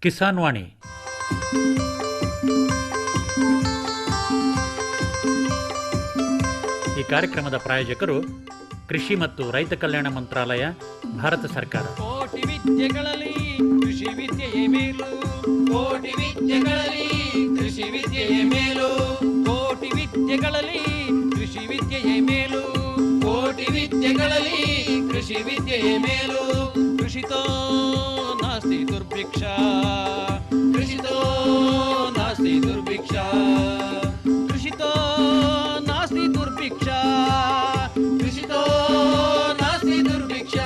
ಕಿಸಾನ್ ವಾಣಿ. ಈ ಕಾರ್ಯಕ್ರಮದ ಪ್ರಾಯೋಜಕರು ಕೃಷಿ ಮತ್ತು ರೈತ ಕಲ್ಯಾಣ ಮಂತ್ರಾಲಯ, ಭಾರತ ಸರ್ಕಾರ. ಕೋಟಿ ವಿದ್ಯೆಗಳಲ್ಲಿ ಕೃಷಿ ವಿದ್ಯೆಯೇ ಮೇಲು, ಕೋಟಿ ವಿದ್ಯೆಗಳಲ್ಲಿ ಕೃಷಿ ವಿದ್ಯೆಯೇ ಮೇಲು, ಕೋಟಿ ವಿದ್ಯೆಗಳಲ್ಲಿ ಕೃಷಿ ವಿದ್ಯೆಯೇ ಮೇಲು, ಕೋಟಿ ವಿದ್ಯೆಗಳಲ್ಲಿ ಕೃಷಿ ವಿದ್ಯೆಯೇ ಮೇಲು. ಕೃಷಿತೋ ನಾಸ್ತಿ ದುರ್ಭಿಕ್ಷ, ಕೃಷಿತೋ ನಾಸ್ತಿ ದುರ್ಭಿಕ್ಷ, ಕೃಷಿತೋ ನಾಸ್ತಿ ದುರ್ಭಿಕ್ಷ, ಕೃಷಿತೋ ನಾಸ್ತಿ ದುರ್ಭಿಕ್ಷ.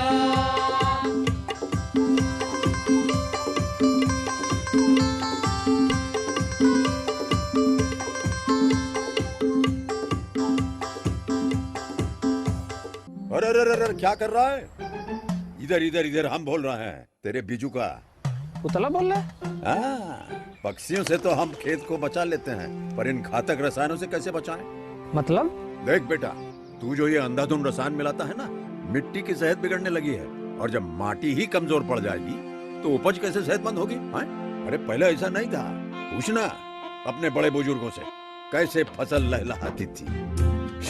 अरे अरे अरे क्या कर रहा है? इधर इधर इधर हम बोल रहे हैं तेरे बीजू का. उतला बोल रहा है? हाँ, पक्षियों से तो हम खेत को बचा लेते हैं, पर इन घातक रसायनों से कैसे बचाएं? मतलब? देख बेटा, तू जो ये अंधाधुंध रसायन मिलाता है ना, मिट्टी की सेहत बिगड़ने लगी है. और जब माटी ही कमजोर पड़ जाएगी तो उपज कैसे सेहतमंद होगी? हाँ? अरे पहले ऐसा नहीं था. पूछना अपने बड़े बुजुर्गों से, कैसे फसल लहलहाती थी,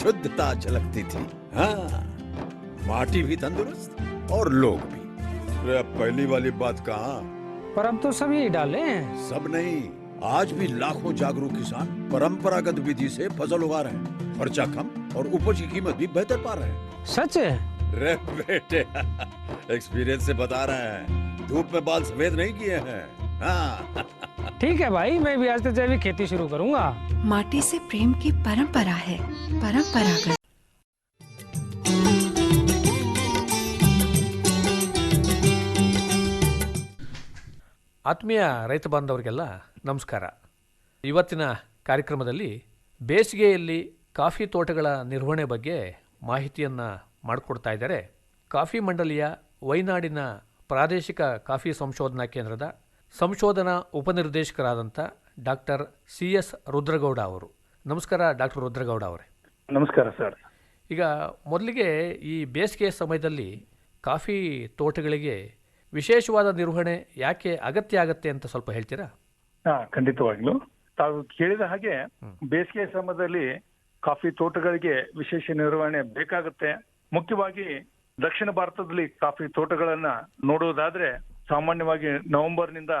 शुद्धता झलकती थी. हाँ, माटी भी तंदुरुस्त और लोग भी. अरे पहली वाली बात कहाँ? पर अब तो सभी डाले हैं. सब नहीं, आज भी लाखों जागरूक किसान परंपरागत विधि से फसल उगा रहे हैं. खर्चा कम और उपज की कीमत भी बेहतर पा रहे हैं. सच है? रे बेटे, एक्सपीरियंस से बता रहे हैं. धूप में बाल सफेद नहीं किए हैं. हाँ. ठीक है भाई, मैं भी आज से जैविक खेती शुरू करूंगा. माटी से प्रेम की परंपरा है, परंपरागत. ಆತ್ಮೀಯ ರೈತ ಬಾಂಧವರಿಗೆಲ್ಲ ನಮಸ್ಕಾರ. ಇವತ್ತಿನ ಕಾರ್ಯಕ್ರಮದಲ್ಲಿ ಬೇಸಿಗೆಯಲ್ಲಿ ಕಾಫಿ ತೋಟಗಳ ನಿರ್ವಹಣೆ ಬಗ್ಗೆ ಮಾಹಿತಿಯನ್ನು ಮಾಡಿಕೊಡ್ತಾ ಇದ್ದಾರೆ ಕಾಫಿ ಮಂಡಳಿಯ ವೈನಾಡಿನ ಪ್ರಾದೇಶಿಕ ಕಾಫಿ ಸಂಶೋಧನಾ ಕೇಂದ್ರದ ಸಂಶೋಧನಾ ಉಪನಿರ್ದೇಶಕರಾದಂಥ ಡಾಕ್ಟರ್ CS ರುದ್ರಗೌಡ ಅವರು. ನಮಸ್ಕಾರ ಡಾಕ್ಟರ್ ರುದ್ರಗೌಡ ಅವರೇ. ನಮಸ್ಕಾರ ಸರ್. ಈಗ ಮೊದಲಿಗೆ ಈ ಬೇಸಿಗೆ ಸಮಯದಲ್ಲಿ ಕಾಫಿ ತೋಟಗಳಿಗೆ ವಿಶೇಷವಾದ ನಿರ್ವಹಣೆ ಯಾಕೆ ಅಗತ್ಯ ಆಗತ್ತೆ ಅಂತ ಸ್ವಲ್ಪ ಹೇಳ್ತೀರಾ? ಖಂಡಿತವಾಗ್ಲು ತಾವು ಕೇಳಿದ ಹಾಗೆ ಬೇಸಿಗೆ ಸಮಯದಲ್ಲಿ ಕಾಫಿ ತೋಟಗಳಿಗೆ ವಿಶೇಷ ನಿರ್ವಹಣೆ ಬೇಕಾಗುತ್ತೆ. ಮುಖ್ಯವಾಗಿ ದಕ್ಷಿಣ ಭಾರತದಲ್ಲಿ ಕಾಫಿ ತೋಟಗಳನ್ನ ನೋಡುವುದಾದ್ರೆ ಸಾಮಾನ್ಯವಾಗಿ ನವೆಂಬರ್ನಿಂದ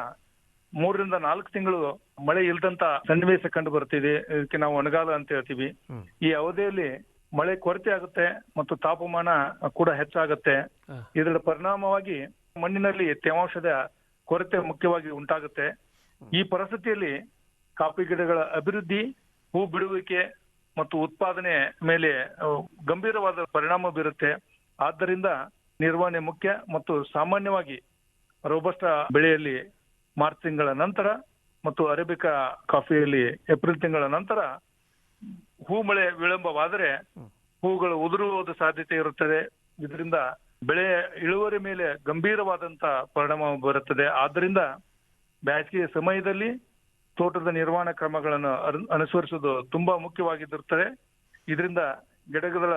3 ರಿಂದ 4 ತಿಂಗಳು ಮಳೆ ಇಲ್ದಂತ ಸನ್ನಿವೇಶ ಕಂಡು ಬರ್ತಿದೆ. ಇದಕ್ಕೆ ನಾವು ಒಣಗಾಲ ಅಂತ ಹೇಳ್ತೀವಿ. ಈ ಅವಧಿಯಲ್ಲಿ ಮಳೆ ಕೊರತೆ ಆಗುತ್ತೆ ಮತ್ತು ತಾಪಮಾನ ಕೂಡ ಹೆಚ್ಚಾಗುತ್ತೆ. ಇದರ ಪರಿಣಾಮವಾಗಿ ಮಣ್ಣಿನಲ್ಲಿ ತೇವಾಂಶದ ಕೊರತೆ ಮುಖ್ಯವಾಗಿ ಉಂಟಾಗುತ್ತೆ. ಈ ಪರಿಸ್ಥಿತಿಯಲ್ಲಿ ಕಾಫಿ ಗಿಡಗಳ ಅಭಿವೃದ್ಧಿ, ಹೂ ಬಿಡುವಿಕೆ ಮತ್ತು ಉತ್ಪಾದನೆ ಮೇಲೆ ಗಂಭೀರವಾದ ಪರಿಣಾಮ ಬೀರುತ್ತೆ. ಆದ್ದರಿಂದ ನಿರ್ವಹಣೆ ಮುಖ್ಯ. ಮತ್ತು ಸಾಮಾನ್ಯವಾಗಿ ರೋಬಸ್ಟಾ ಬೆಳೆಯಲ್ಲಿ ಮಾರ್ಚ್ ತಿಂಗಳ ನಂತರ ಮತ್ತು ಅರೇಬಿಕಾ ಕಾಫಿಯಲ್ಲಿ ಏಪ್ರಿಲ್ ತಿಂಗಳ ನಂತರ ಹೂ ಮಳೆ ವಿಳಂಬವಾದರೆ ಹೂಗಳು ಉದುರುವುದ ಸಾಧ್ಯತೆ ಇರುತ್ತದೆ. ಇದರಿಂದ ಬೆಳೆ ಇಳುವರಿ ಮೇಲೆ ಗಂಭೀರವಾದಂತ ಪರಿಣಾಮ ಬರುತ್ತದೆ. ಆದ್ದರಿಂದ ಬೇಸಿಗೆ ಸಮಯದಲ್ಲಿ ತೋಟದ ನಿರ್ವಹಣಾ ಕ್ರಮಗಳನ್ನು ಅನುಸರಿಸುವುದು ತುಂಬಾ ಮುಖ್ಯವಾಗಿರುತ್ತದೆ. ಇದರಿಂದ ಗಿಡಗಳ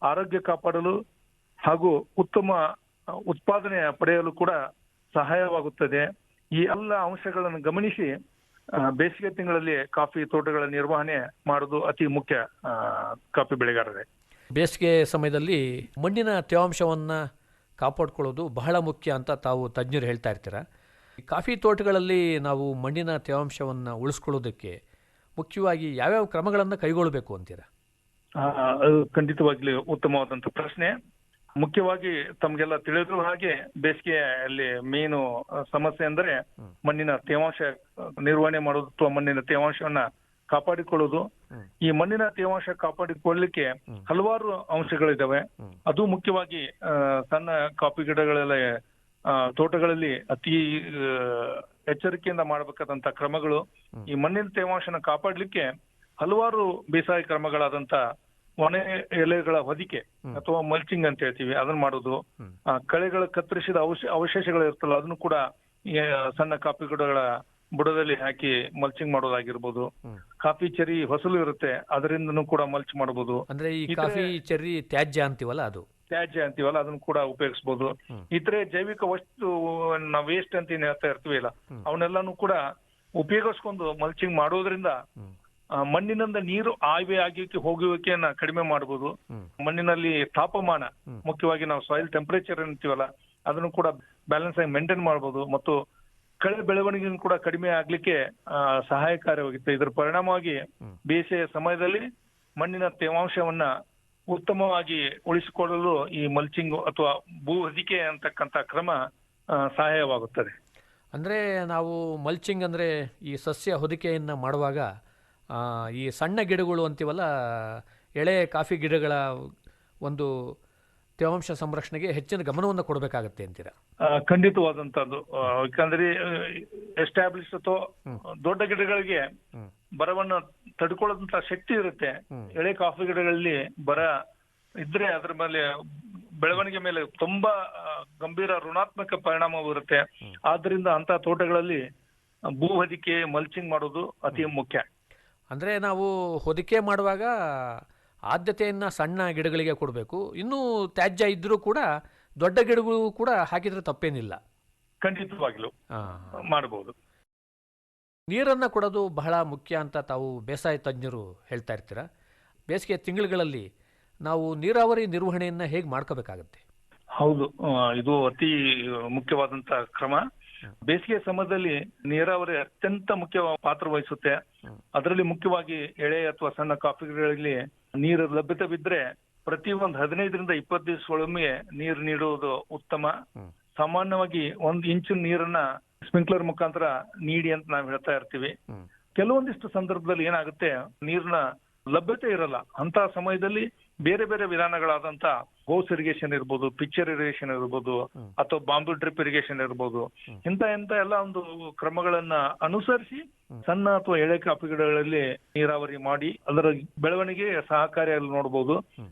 ಆರೋಗ್ಯ ಕಾಪಾಡಲು ಹಾಗೂ ಉತ್ತಮ ಉತ್ಪಾದನೆ ಪಡೆಯಲು ಕೂಡ ಸಹಾಯವಾಗುತ್ತದೆ. ಈ ಎಲ್ಲ ಅಂಶಗಳನ್ನು ಗಮನಿಸಿ ಬೇಸಿಗೆ ತಿಂಗಳಲ್ಲಿ ಕಾಫಿ ತೋಟಗಳ ನಿರ್ವಹಣೆ ಮಾಡುವುದು ಅತಿ ಮುಖ್ಯ ಕಾಫಿ ಬೆಳೆಗಾರರೇ. ಬೇಸಿಗೆ ಸಮಯದಲ್ಲಿ ಮಣ್ಣಿನ ತೇವಾಂಶವನ್ನು ಕಾಪಾಡಿಕೊಳ್ಳೋದು ಬಹಳ ಮುಖ್ಯ ಅಂತ ತಾವು ತಜ್ಞರು ಹೇಳ್ತಾ ಇರ್ತೀರ. ಕಾಫಿ ತೋಟಗಳಲ್ಲಿ ನಾವು ಮಣ್ಣಿನ ತೇವಾಂಶವನ್ನು ಉಳಿಸ್ಕೊಳ್ಳೋದಕ್ಕೆ ಮುಖ್ಯವಾಗಿ ಯಾವ್ಯಾವ ಕ್ರಮಗಳನ್ನು ಕೈಗೊಳ್ಳಬೇಕು ಅಂತೀರಾ? ಅದು ಖಂಡಿತವಾಗ್ಲಿ ಉತ್ತಮವಾದಂತ ಪ್ರಶ್ನೆ. ಮುಖ್ಯವಾಗಿ ತಮ್ಗೆಲ್ಲ ತಿಳಿದಿರುವ ಹಾಗೆ ಬೇಸಿಗೆಯಲ್ಲಿ ಮೇನು ಸಮಸ್ಯೆ ಅಂದ್ರೆ ಮಣ್ಣಿನ ತೇವಾಂಶ ನಿರ್ವಹಣೆ ಮಾಡೋದು ಅಥವಾ ಮಣ್ಣಿನ ತೇವಾಂಶವನ್ನ ಕಾಪಾಡಿಕೊಳ್ಳೋದು. ಈ ಮಣ್ಣಿನ ತೇವಾಂಶ ಕಾಪಾಡಿಕೊಳ್ಳಲಿಕ್ಕೆ ಹಲವಾರು ಅಂಶಗಳಿದಾವೆ. ಅದು ಮುಖ್ಯವಾಗಿ ಸಣ್ಣ ಕಾಫಿ ಗಿಡಗಳೆಲ್ಲ ತೋಟಗಳಲ್ಲಿ ಅತಿ ಎಚ್ಚರಿಕೆಯಿಂದ ಮಾಡಬೇಕಾದಂತ ಕ್ರಮಗಳು. ಈ ಮಣ್ಣಿನ ತೇವಾಂಶನ ಕಾಪಾಡಲಿಕ್ಕೆ ಹಲವಾರು ಬೇಸಾಯ ಕ್ರಮಗಳಾದಂತ ಒಣ ಎಲೆಗಳ ಹೊದಿಕೆ ಅಥವಾ ಮಲ್ಚಿಂಗ್ ಅಂತ ಹೇಳ್ತೀವಿ, ಅದನ್ನ ಮಾಡೋದು. ಕಳೆಗಳ ಕತ್ತರಿಸಿದ ಅವಶೇಷಗಳು ಇರ್ತಲ್ಲ, ಅದನ್ನು ಕೂಡ ಸಣ್ಣ ಕಾಫಿ ಗಿಡಗಳ ಬುಡದಲ್ಲಿ ಹಾಕಿ ಮಲ್ಚಿಂಗ್ ಮಾಡೋದಾಗಿರ್ಬೋದು. ಕಾಫಿ ಚೆರಿ ಹೊಸಲು ಇರುತ್ತೆ, ಅದರಿಂದನೂ ಕೂಡ ಮಲ್ಚ್ ಮಾಡಬಹುದು. ಅಂದ್ರೆ ಈ ಕಾಫಿ ಚೆರ್ರಿ ತ್ಯಾಜ್ಯ ಅಂತೀವಲ್ಲ ಅದು. ತ್ಯಾಜ್ಯ ಅಂತೀವಲ್ಲ ಅದನ್ನು ಕೂಡ ಉಪಯೋಗಿಸಬಹುದು. ಇತರೆ ಜೈವಿಕ ವಸ್ತು ನಾವು ವೇಸ್ಟ್ ಅಂತ ಏನ್ ಹೇಳ್ತಾ ಇರ್ತೀವಲ್ಲ ಅವನ್ನೆಲ್ಲಾನು ಕೂಡ ಉಪಯೋಗಿಸ್ಕೊಂಡು ಮಲ್ಚಿಂಗ್ ಮಾಡೋದ್ರಿಂದ ಮಣ್ಣಿನಿಂದ ನೀರು ಆವಿಯಾಗಿ ಆಗಿ ಹೋಗುವಿಕೆಯನ್ನ ಕಡಿಮೆ ಮಾಡಬಹುದು. ಮಣ್ಣಿನಲ್ಲಿ ತಾಪಮಾನ ಮುಖ್ಯವಾಗಿ ನಾವು ಸಾಯಿಲ್ ಟೆಂಪರೇಚರ್ ಅಂತೀವಲ್ಲ ಅದನ್ನು ಕೂಡ ಬ್ಯಾಲೆನ್ಸ್ ಆಗಿ ಮೇಂಟೈನ್ ಮಾಡಬಹುದು ಮತ್ತು ಕಳೆ ಬೆಳವಣಿಗೆ ಕೂಡ ಕಡಿಮೆ ಆಗ್ಲಿಕ್ಕೆ ಸಹಾಯಕಾರಿಯಾಗುತ್ತೆ. ಇದರ ಪರಿಣಾಮವಾಗಿ ಬೇಸಿಗೆಯ ಸಮಯದಲ್ಲಿ ಮಣ್ಣಿನ ತೇವಾಂಶವನ್ನ ಉತ್ತಮವಾಗಿ ಉಳಿಸಿಕೊಳ್ಳಲು ಈ ಮಲ್ಚಿಂಗ್ ಅಥವಾ ಭೂ ಹೊದಿಕೆ ಅಂತಕ್ಕಂಥ ಕ್ರಮ ಸಹಾಯವಾಗುತ್ತದೆ. ಅಂದರೆ ನಾವು ಮಲ್ಚಿಂಗ್ ಅಂದರೆ ಈ ಸಸ್ಯ ಹೊದಿಕೆಯನ್ನು ಮಾಡುವಾಗ ಈ ಸಣ್ಣ ಗಿಡಗಳು ಅಂತೀವಲ್ಲ, ಎಳೆ ಕಾಫಿ ಗಿಡಗಳ ಒಂದು ತೇವಾಂಶ ಸಂರಕ್ಷಣೆಗೆ ಹೆಚ್ಚಿನ ಗಮನವನ್ನು ಕೊಡಬೇಕಾಗತ್ತೆ ಅಂತೀರಾ? ಖಂಡಿತವಾದಂತದ್ದು. ಯಾಕಂದ್ರೆ ಎಸ್ಟಾಬ್ಲಿಷ್ ಅಥವಾ ದೊಡ್ಡ ಗಿಡಗಳಿಗೆ ಬರವನ್ನು ತಡ್ಕೊಳ್ಳೋದಂತ ಶಕ್ತಿ ಇರುತ್ತೆ. ಎಳೆ ಕಾಫಿ ಗಿಡಗಳಲ್ಲಿ ಬರ ಇದ್ರೆ ಅದರ ಮೇಲೆ ಬೆಳವಣಿಗೆ ಮೇಲೆ ತುಂಬಾ ಗಂಭೀರ ಋಣಾತ್ಮಕ ಪರಿಣಾಮ ಬೀರುತ್ತೆ. ಆದ್ರಿಂದ ಅಂತ ತೋಟಗಳಲ್ಲಿ ಭೂ ಹೊದಿಕೆ ಮಲ್ಚಿಂಗ್ ಮಾಡೋದು ಅತಿ ಮುಖ್ಯ. ಅಂದರೆ ನಾವು ಹೊದಿಕೆ ಮಾಡುವಾಗ ಆದ್ಯತೆಯನ್ನು ಸಣ್ಣ ಗಿಡಗಳಿಗೆ ಕೊಡಬೇಕು. ಇನ್ನೂ ತ್ಯಾಜ್ಯ ಇದ್ದರೂ ಕೂಡ ದೊಡ್ಡ ಗಿಡಗಳು ಕೂಡ ಹಾಕಿದರೆ ತಪ್ಪೇನಿಲ್ಲ. ಖಂಡಿತವಾಗ್ಲೂ ಮಾಡಬಹುದು. ನೀರನ್ನು ಕೊಡೋದು ಬಹಳ ಮುಖ್ಯ ಅಂತ ತಾವು ಬೇಸಾಯ ತಜ್ಞರು ಹೇಳ್ತಾ ಇರ್ತೀರ. ಬೇಸಿಗೆ ತಿಂಗಳುಗಳಲ್ಲಿ ನಾವು ನೀರಾವರಿ ನಿರ್ವಹಣೆಯನ್ನು ಹೇಗೆ ಮಾಡ್ಕೋಬೇಕಾಗತ್ತೆ? ಹೌದು, ಇದು ಅತಿ ಮುಖ್ಯವಾದಂತ ಕ್ರಮ. ಬೇಸಿಗೆ ಸಮಯದಲ್ಲಿ ನೀರಾವರಿ ಅತ್ಯಂತ ಮುಖ್ಯ ಪಾತ್ರ ವಹಿಸುತ್ತೆ. ಅದರಲ್ಲಿ ಮುಖ್ಯವಾಗಿ ಎಳೆ ಅಥವಾ ಸಣ್ಣ ಕಾಫಿ ಗಿಡಗಳಲ್ಲಿ ನೀರು ಲಭ್ಯತೆವಿದ್ರೆ ಪ್ರತಿ ಒಂದು 15ರಿಂದ 20 ದಿವಸಗಳೊಮ್ಮೆ ನೀರು ನೀಡುವುದು ಉತ್ತಮ. ಸಾಮಾನ್ಯವಾಗಿ 1 ಇಂಚು ನೀರನ್ನ ಸ್ಪ್ರಿಂಕ್ಲರ್ ಮುಖಾಂತರ ನೀಡಿ ಅಂತ ನಾವು ಹೇಳ್ತಾ ಇರ್ತೀವಿ. ಕೆಲವೊಂದಿಷ್ಟು ಸಂದರ್ಭದಲ್ಲಿ ಏನಾಗುತ್ತೆ, ನೀರಿನ ಲಭ್ಯತೆ ಇರಲ್ಲ. ಅಂತ ಸಮಯದಲ್ಲಿ ಬೇರೆ ಬೇರೆ ವಿಧಾನಗಳಾದಂತ ಹೋಸ್ ಇರಿಗೇಷನ್ ಇರ್ಬೋದು, ಪಿಕ್ಚರ್ ಇರಿಗೇಷನ್ ಇರ್ಬೋದು, ಅಥವಾ ಬಾಂಬು ಡ್ರಿಪ್ ಇರಿಗೇಷನ್ ಇರ್ಬೋದು, ಇಂತ ಎಲ್ಲ ಒಂದು ಕ್ರಮಗಳನ್ನ ಅನುಸರಿಸಿ ಸಣ್ಣ ಅಥವಾ ಎಳೆ ಕಾಫಿ ಗಿಡಗಳಲ್ಲಿ ನೀರಾವರಿ ಮಾಡಿ ಅದರ ಬೆಳವಣಿಗೆ ಸಹಕಾರಿಯಾಗಿ ನೋಡಬಹುದು.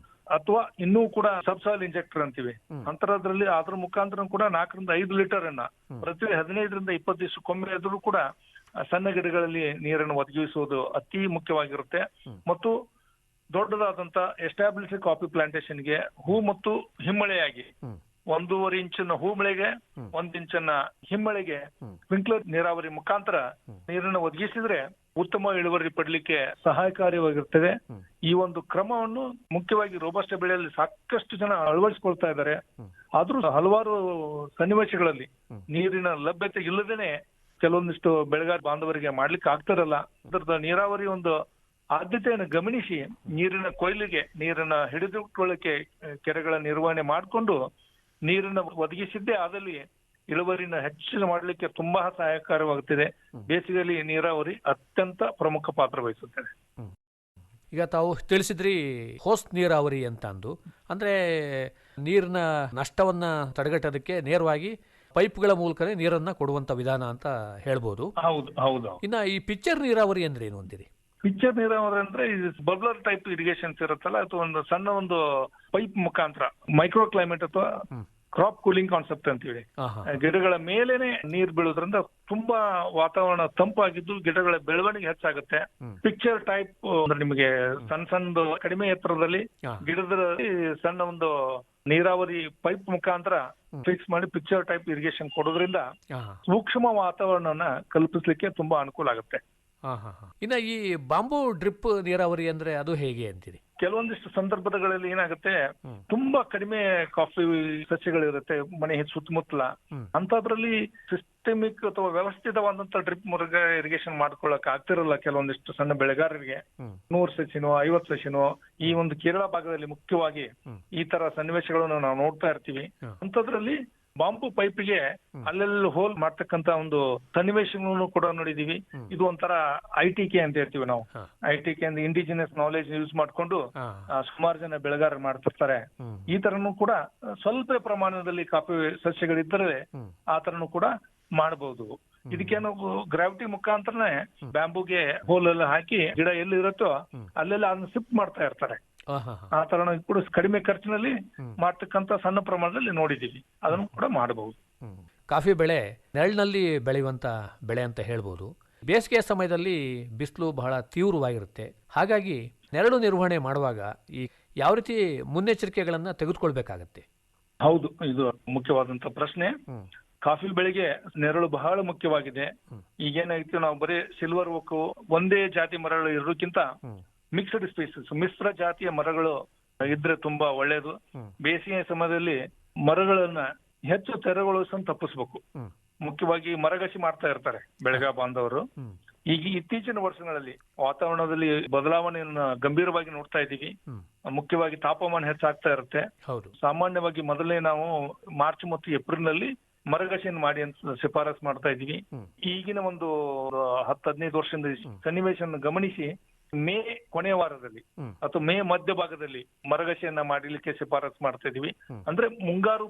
ಅಥವಾ ಇನ್ನೂ ಕೂಡ ಸಬ್ಸಾಯಿಲ್ ಇಂಜೆಕ್ಟರ್ ಅಂತೀವಿ, ಅಂತರದ್ರಲ್ಲಿ ಅದ್ರ ಮುಖಾಂತರ ಕೂಡ 4ರಿಂದ 5 ಲೀಟರ್ ಅನ್ನ ಪ್ರತಿ 15ರಿಂದ 20 ದಿವಸಕ್ಕೊಮ್ಮೆ ಆದ್ರೂ ಕೂಡ ಸಣ್ಣ ಗಿಡಗಳಲ್ಲಿ ನೀರನ್ನು ಒದಗಿಸುವುದು ಅತಿ ಮುಖ್ಯವಾಗಿರುತ್ತೆ. ಮತ್ತು ದೊಡ್ಡದಾದಂತ ಎಸ್ಟಾಬ್ಲಿಷ್ ಕಾಫಿ ಪ್ಲಾಂಟೇಶನ್ಗೆ ಹೂ ಮತ್ತು ಹಿಮ್ಮಳೆಯಾಗಿ 1.5 ಇಂಚಿನ ಹೂ ಮಳೆಗೆ 1 ಇಂಚನ್ನ ಹಿಮ್ಮಳೆಗೆ ಸ್ಪ್ರಿಂಕ್ಲರ್ ನೀರಾವರಿ ಮುಖಾಂತರ ನೀರನ್ನು ಒದಗಿಸಿದ್ರೆ ಉತ್ತಮ ಇಳುವರಿ ಪಡಲಿಕ್ಕೆ ಸಹಾಯಕಾರಿಯಾಗಿರ್ತದೆ. ಈ ಒಂದು ಕ್ರಮವನ್ನು ಮುಖ್ಯವಾಗಿ ರೋಬಸ್ಟ ಬೆಳೆಯಲ್ಲಿ ಸಾಕಷ್ಟು ಜನ ಅಳವಡಿಸಿಕೊಳ್ತಾ ಇದ್ದಾರೆ. ಆದ್ರೂ ಹಲವಾರು ಸನ್ನಿವೇಶಗಳಲ್ಲಿ ನೀರಿನ ಲಭ್ಯತೆ ಇಲ್ಲದೇನೆ ಕೆಲವೊಂದಿಷ್ಟು ಬೆಳೆಗಾರ ಬಾಂಧವರಿಗೆ ಮಾಡ್ಲಿಕ್ಕೆ ಆಗ್ತಿರಲ್ಲ. ಅದರದ ನೀರಾವರಿ ಒಂದು ಆದ್ಯತೆಯನ್ನು ಗಮನಿಸಿ ನೀರಿನ ಕೊಯ್ಲಿಗೆ, ನೀರನ್ನ ಹಿಡಿದುಕೊಳ್ಳಕ್ಕೆ ಕೆರೆಗಳ ನಿರ್ವಹಣೆ ಮಾಡಿಕೊಂಡು ನೀರನ್ನ ಒದಗಿಸಿದ್ದೇ ಆದಲ್ಲಿ ಇಳುವರಿನ ಹೆಚ್ಚಿನ ಮಾಡಲಿಕ್ಕೆ ತುಂಬಾ ಸಹಾಯಕಾರಿಯಾಗುತ್ತದೆ. ಬೇಸಿಗೆಯಲ್ಲಿ ನೀರಾವರಿ ಅತ್ಯಂತ ಪ್ರಮುಖ ಪಾತ್ರ ವಹಿಸುತ್ತದೆ. ಈಗ ತಾವು ತಿಳಿಸಿದ್ರಿ ಹೋಸ್ ನೀರಾವರಿ ಅಂತ ಅಂದು, ಅಂದ್ರೆ ನೀರಿನ ನಷ್ಟವನ್ನ ತಡೆಗಟ್ಟೋದಕ್ಕೆ ನೇರವಾಗಿ ಪೈಪ್ಗಳ ಮೂಲಕನೇ ನೀರನ್ನ ಕೊಡುವಂತ ವಿಧಾನ ಅಂತ ಹೇಳ್ಬೋದು. ಹೌದು ಹೌದು. ಇನ್ನ ಈ ಪಿಕ್ಚರ್ ನೀರಾವರಿ ಅಂದ್ರೆ ಏನು ಅಂತೀರಿ? ಪಿಕ್ಚರ್ ನೀರಾವರಿ ಅಂದ್ರೆ ಬಬ್ಲರ್ ಟೈಪ್ ಇರಿಗೇಷನ್ಸ್ ಇರುತ್ತಲ್ಲ, ಅಥವಾ ಒಂದು ಸಣ್ಣ ಒಂದು ಪೈಪ್ ಮುಖಾಂತರ ಮೈಕ್ರೋ ಕ್ಲೈಮೇಟ್ ಅಥವಾ ಕ್ರಾಪ್ ಕೂಲಿಂಗ್ ಕಾನ್ಸೆಪ್ಟ್ ಅಂತೀವಿ. ಗಿಡಗಳ ಮೇಲೇನೆ ನೀರ್ ಬೀಳೋದ್ರಿಂದ ತುಂಬಾ ವಾತಾವರಣ ತಂಪಾಗಿದ್ದು ಗಿಡಗಳ ಬೆಳವಣಿಗೆ ಹೆಚ್ಚಾಗುತ್ತೆ. ಪಿಕ್ಚರ್ ಟೈಪ್ ಅಂದ್ರೆ ನಿಮಗೆ ಸಣ್ಣ ಕಡಿಮೆ ಎತ್ತರದಲ್ಲಿ ಗಿಡದಲ್ಲಿ ಸಣ್ಣ ಒಂದು ನೀರಾವರಿ ಪೈಪ್ ಮುಖಾಂತರ ಫಿಕ್ಸ್ ಮಾಡಿ ಪಿಕ್ಚರ್ ಟೈಪ್ ಇರಿಗೇಷನ್ ಕೊಡೋದ್ರಿಂದ ಸೂಕ್ಷ್ಮ ವಾತಾವರಣನ ಕಲ್ಪಿಸ್ಲಿಕ್ಕೆ ತುಂಬಾ ಅನುಕೂಲ ಆಗುತ್ತೆ. ಇನ್ನ ಈ ಬಾಂಬು ಡ್ರಿಪ್ ನೀರಾವರಿ ಅಂದ್ರೆ ಅದು ಹೇಗೆ ಅಂತೀರಿ? ಕೆಲವೊಂದಿಷ್ಟು ಸಂದರ್ಭಗಳಲ್ಲಿ ಏನಾಗುತ್ತೆ, ತುಂಬಾ ಕಡಿಮೆ ಕಾಫಿ ಸಸ್ಯಗಳಿರುತ್ತೆ ಮನೆ ಸುತ್ತಮುತ್ತಲ. ಅಂತದ್ರಲ್ಲಿ ಸಿಸ್ಟಮಿಕ್ ಅಥವಾ ವ್ಯವಸ್ಥಿತವಾದಂತ ಡ್ರಿಪ್ ಮೂಲಕ ಇರಿಗೇಷನ್ ಮಾಡ್ಕೊಳಕ್ ಆಗ್ತಿರಲ್ಲ ಕೆಲವೊಂದಿಷ್ಟು ಸಣ್ಣ ಬೆಳೆಗಾರರಿಗೆ. 100 ಸಸಿನೋ 50 ಸಸಿನೋ ಈ ಒಂದು ಕೇರಳ ಭಾಗದಲ್ಲಿ ಮುಖ್ಯವಾಗಿ ಈ ತರ ಸನ್ನಿವೇಶಗಳನ್ನು ನಾವು ನೋಡ್ತಾ ಇರ್ತೀವಿ. ಅಂತದ್ರಲ್ಲಿ ಬಾಂಬು ಪೈಪ್ಗೆ ಅಲ್ಲೆಲ್ಲ ಹೋಲ್ ಮಾಡ್ತಕ್ಕಂತ ಒಂದು ಸನ್ನಿವೇಶಗಳನ್ನು ಕೂಡ ನೋಡಿದೀವಿ. ಇದು ಒಂಥರ ITK ಅಂತ ಹೇಳ್ತೀವಿ ನಾವು. ITK ಅಂದ್ರೆ ಇಂಡಿಜಿನಸ್ ನಾಲೆಜ್ ಯೂಸ್ ಮಾಡ್ಕೊಂಡು ಸುಮಾರು ಜನ ಬೆಳೆಗಾರರು ಮಾಡ್ತಿರ್ತಾರೆ. ಈ ತರನು ಕೂಡ ಸ್ವಲ್ಪ ಪ್ರಮಾಣದಲ್ಲಿ ಕಾಫಿ ಸಸ್ಯಗಳಿದ್ದರೆ ಆ ತರನು ಕೂಡ ಮಾಡಬಹುದು. ಇದಕ್ಕೇನು ಗ್ರಾವಿಟಿ ಮುಖಾಂತರನೇ ಬ್ಯಾಂಬೂಗೆ ಹೋಲ್ ಎಲ್ಲ ಹಾಕಿ ಗಿಡ ಎಲ್ಲಿ ಇರುತ್ತೋ ಅಲ್ಲೆಲ್ಲ ಅದನ್ನ ಶಿಫ್ಟ್ ಮಾಡ್ತಾ ಇರ್ತಾರೆ. ಆ ತರ ಕೂಡ ಕಡಿಮೆ ಖರ್ಚಿನಲ್ಲಿ ಮಾಡ್ತಕ್ಕಂತ ಸಣ್ಣ ಪ್ರಮಾಣದಲ್ಲಿ ನೋಡಿದೀವಿ. ಅದನ್ನು ಕೂಡ ಮಾಡಬಹುದು. ಕಾಫಿ ಬೆಳೆ ನೆರಳಿನಲ್ಲಿ ಬೆಳೆಯುವಂತ ಬೆಳೆ ಅಂತ ಹೇಳ್ಬೋದು. ಬೇಸಿಗೆ ಸಮಯದಲ್ಲಿ ಬಿಸಿಲು ಬಹಳ ತೀವ್ರವಾಗಿರುತ್ತೆ. ಹಾಗಾಗಿ ನೆರಳು ನಿರ್ವಹಣೆ ಮಾಡುವಾಗ ಈ ಯಾವ ರೀತಿ ಮುನ್ನೆಚ್ಚರಿಕೆಗಳನ್ನು ತೆಗೆದುಕೊಳ್ಬೇಕಾಗತ್ತೆ? ಹೌದು, ಇದು ಮುಖ್ಯವಾದಂತ ಪ್ರಶ್ನೆ. ಕಾಫಿ ಬೆಳೆಗೆ ನೆರಳು ಬಹಳ ಮುಖ್ಯವಾಗಿದೆ. ಈಗೇನಾಯ್ತು, ನಾವು ಬರೀ ಸಿಲ್ವರ್ ಓಕು ಒಂದೇ ಜಾತಿ ಮರಗಳು ಇರೋಕ್ಕಿಂತ ಮಿಕ್ಸ್ಡ್ ಸ್ಪೀಸಸ್, ಮಿಶ್ರ ಜಾತಿಯ ಮರಗಳು ಇದ್ರೆ ತುಂಬಾ ಒಳ್ಳೇದು. ಬೇಸಿಗೆ ಸಮಯದಲ್ಲಿ ಮರಗಳನ್ನ ಹೆಚ್ಚು ತೆರವುಗೊಳಿಸೋದನ್ನ ತಪ್ಪಿಸ್ಬೇಕು. ಮುಖ್ಯವಾಗಿ ಮರಗಸಿ ಮಾಡ್ತಾ ಇರ್ತಾರೆ ಬೆಳೆಗಾರ ಬಾಂಧವರು. ಈಗ ಇತ್ತೀಚಿನ ವರ್ಷಗಳಲ್ಲಿ ವಾತಾವರಣದಲ್ಲಿ ಬದಲಾವಣೆಯನ್ನ ಗಂಭೀರವಾಗಿ ನೋಡ್ತಾ ಇದ್ದೀವಿ. ಮುಖ್ಯವಾಗಿ ತಾಪಮಾನ ಹೆಚ್ಚಾಗ್ತಾ ಇರುತ್ತೆ. ಸಾಮಾನ್ಯವಾಗಿ ಮೊದಲೇ ನಾವು ಮಾರ್ಚ್ ಮತ್ತು ಏಪ್ರಿಲ್ ನಲ್ಲಿ ಮರಗಸಿಯನ್ನು ಮಾಡಿ ಅಂತ ಶಿಫಾರಸ್ ಮಾಡ್ತಾ ಇದೀವಿ. ಈಗಿನ ಒಂದು 10-15 ವರ್ಷದಿಂದ ಸನ್ನಿವೇಶವನ್ನು ಗಮನಿಸಿ ಮೇ ಕೊನೆಯ ವಾರದಲ್ಲಿ ಅಥವಾ ಮೇ ಮಧ್ಯ ಭಾಗದಲ್ಲಿ ಮರಗಸಿಯನ್ನ ಮಾಡಲಿಕ್ಕೆ ಶಿಫಾರಸ್ ಮಾಡ್ತಾ ಇದೀವಿ. ಅಂದ್ರೆ ಮುಂಗಾರು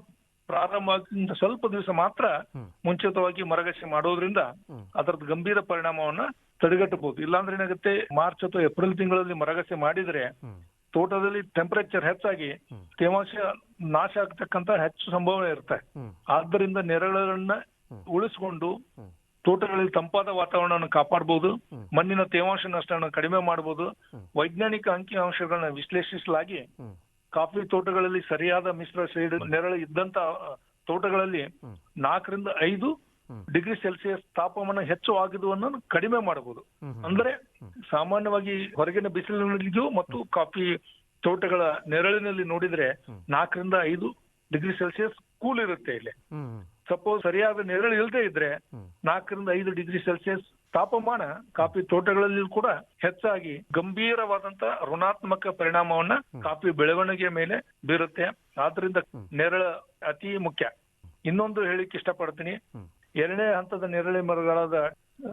ಪ್ರಾರಂಭ ಆಗಿಂದ ಸ್ವಲ್ಪ ದಿವಸ ಮಾತ್ರ ಮುಂಚಿತವಾಗಿ ಮರಗಸಿ ಮಾಡೋದ್ರಿಂದ ಅದರದ್ದು ಗಂಭೀರ ಪರಿಣಾಮವನ್ನ ತಡೆಗಟ್ಟಬಹುದು. ಇಲ್ಲಾಂದ್ರೆ ಏನಾಗುತ್ತೆ, ಮಾರ್ಚ್ ಅಥವಾ ಏಪ್ರಿಲ್ ತಿಂಗಳಲ್ಲಿ ಮರಗಸಿ ಮಾಡಿದ್ರೆ ತೋಟದಲ್ಲಿ ಟೆಂಪರೇಚರ್ ಹೆಚ್ಚಾಗಿ ತೇವಾಂಶ ನಾಶ ಆಗ್ತಕ್ಕಂತ ಹೆಚ್ಚು ಸಂಭಾವನೆ ಇರುತ್ತೆ. ಆದ್ದರಿಂದ ನೆರಳನ್ನ ಉಳಿಸ್ಕೊಂಡು ತೋಟಗಳಲ್ಲಿ ತಂಪಾದ ವಾತಾವರಣವನ್ನು ಕಾಪಾಡಬಹುದು, ಮಣ್ಣಿನ ತೇವಾಂಶ ನಷ್ಟವನ್ನು ಕಡಿಮೆ ಮಾಡಬಹುದು. ವೈಜ್ಞಾನಿಕ ಅಂಕಿಅಂಶಗಳನ್ನ ವಿಶ್ಲೇಷಿಸಲಾಗಿ ಕಾಫಿ ತೋಟಗಳಲ್ಲಿ ಸರಿಯಾದ ಮಿಶ್ರ ಶೇಡ್ ನೆರಳು ಇದ್ದಂತ ತೋಟಗಳಲ್ಲಿ 4-5 ಡಿಗ್ರಿ ಸೆಲ್ಸಿಯಸ್ ತಾಪಮಾನ ಹೆಚ್ಚು ಆಗಿದುವನ್ನು ಕಡಿಮೆ ಮಾಡಬಹುದು. ಅಂದ್ರೆ ಸಾಮಾನ್ಯವಾಗಿ ಹೊರಗಿನ ಬಿಸಿಲಿನಲ್ಲಿಯೂ ಮತ್ತು ಕಾಫಿ ತೋಟಗಳ ನೆರಳಿನಲ್ಲಿ ನೋಡಿದ್ರೆ 4-5 ಡಿಗ್ರಿ ಸೆಲ್ಸಿಯಸ್ ಕೂಲ್ ಇರುತ್ತೆ. ಇಲ್ಲಿ ಸಪೋಸ್ ಸರಿಯಾದ ನೆರಳು ಇಲ್ಲದೆ ಇದ್ರೆ 4-5 ಡಿಗ್ರಿ ಸೆಲ್ಸಿಯಸ್ ತಾಪಮಾನ ಕಾಫಿ ತೋಟಗಳಲ್ಲಿ ಕೂಡ ಹೆಚ್ಚಾಗಿ ಗಂಭೀರವಾದಂತ ಋಣಾತ್ಮಕ ಪರಿಣಾಮವನ್ನ ಕಾಫಿ ಬೆಳವಣಿಗೆಯ ಮೇಲೆ ಬೀರುತ್ತೆ. ಆದ್ರಿಂದ ನೆರಳು ಅತಿ ಮುಖ್ಯ. ಇನ್ನೊಂದು ಹೇಳಿಕ್ ಇಷ್ಟಪಡ್ತೀನಿ, 2ನೇ ಹಂತದ ನೆರಳಿ ಮರಗಳಾದ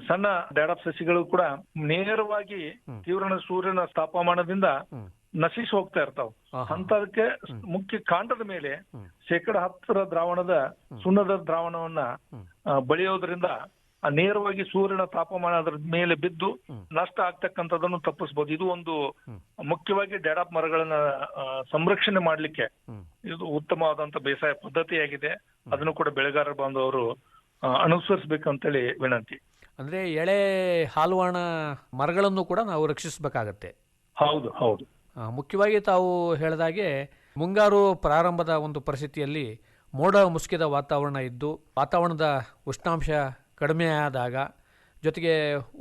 ಸಣ್ಣ ಡ್ಯಾಡಪ್ ಸಸಿಗಳು ಕೂಡ ನೇರವಾಗಿ ತೀವ್ರ ಸೂರ್ಯನ ತಾಪಮಾನದಿಂದ ನಶಿಸಿ ಹೋಗ್ತಾ ಇರ್ತಾವ. ಅಂತದಕ್ಕೆ ಮುಖ್ಯ ಕಾಂಡದ ಮೇಲೆ 10% ದ್ರಾವಣದ ಸುಣ್ಣದ ದ್ರಾವಣವನ್ನ ಬಳಿಯೋದ್ರಿಂದ ನೇರವಾಗಿ ಸೂರ್ಯನ ತಾಪಮಾನ ಅದರ ಮೇಲೆ ಬಿದ್ದು ನಷ್ಟ ಆಗ್ತಕ್ಕಂಥದ್ದನ್ನು ತಪ್ಪಿಸಬಹುದು. ಇದು ಒಂದು ಮುಖ್ಯವಾಗಿ ಡ್ಯಾಡಪ್ ಮರಗಳನ್ನ ಸಂರಕ್ಷಣೆ ಮಾಡ್ಲಿಕ್ಕೆ ಇದು ಉತ್ತಮವಾದಂತ ಬೇಸಾಯ ಪದ್ಧತಿಯಾಗಿದೆ. ಅದನ್ನು ಕೂಡ ಬೆಳೆಗಾರ ಬಾಂಧವರು ಅನುಸರಿಸಬೇಕಂತೇಳಿ ವಿನಂತಿ. ಅಂದ್ರೆ ಎಳೆ ಹಾಲುವಾಣ ಮರಗಳನ್ನು ಕೂಡ ನಾವು ರಕ್ಷಿಸಬೇಕಾಗತ್ತೆ. ಹೌದು ಹೌದು. ಮುಖ್ಯವಾಗಿ ತಾವು ಹೇಳಿದಾಗೆ ಮುಂಗಾರು ಪ್ರಾರಂಭದ ಒಂದು ಪರಿಸ್ಥಿತಿಯಲ್ಲಿ ಮೋಡ ಮುಸುಕಿದ ವಾತಾವರಣ ಇದ್ದು ವಾತಾವರಣದ ಉಷ್ಣಾಂಶ ಕಡಿಮೆ ಆದಾಗ, ಜೊತೆಗೆ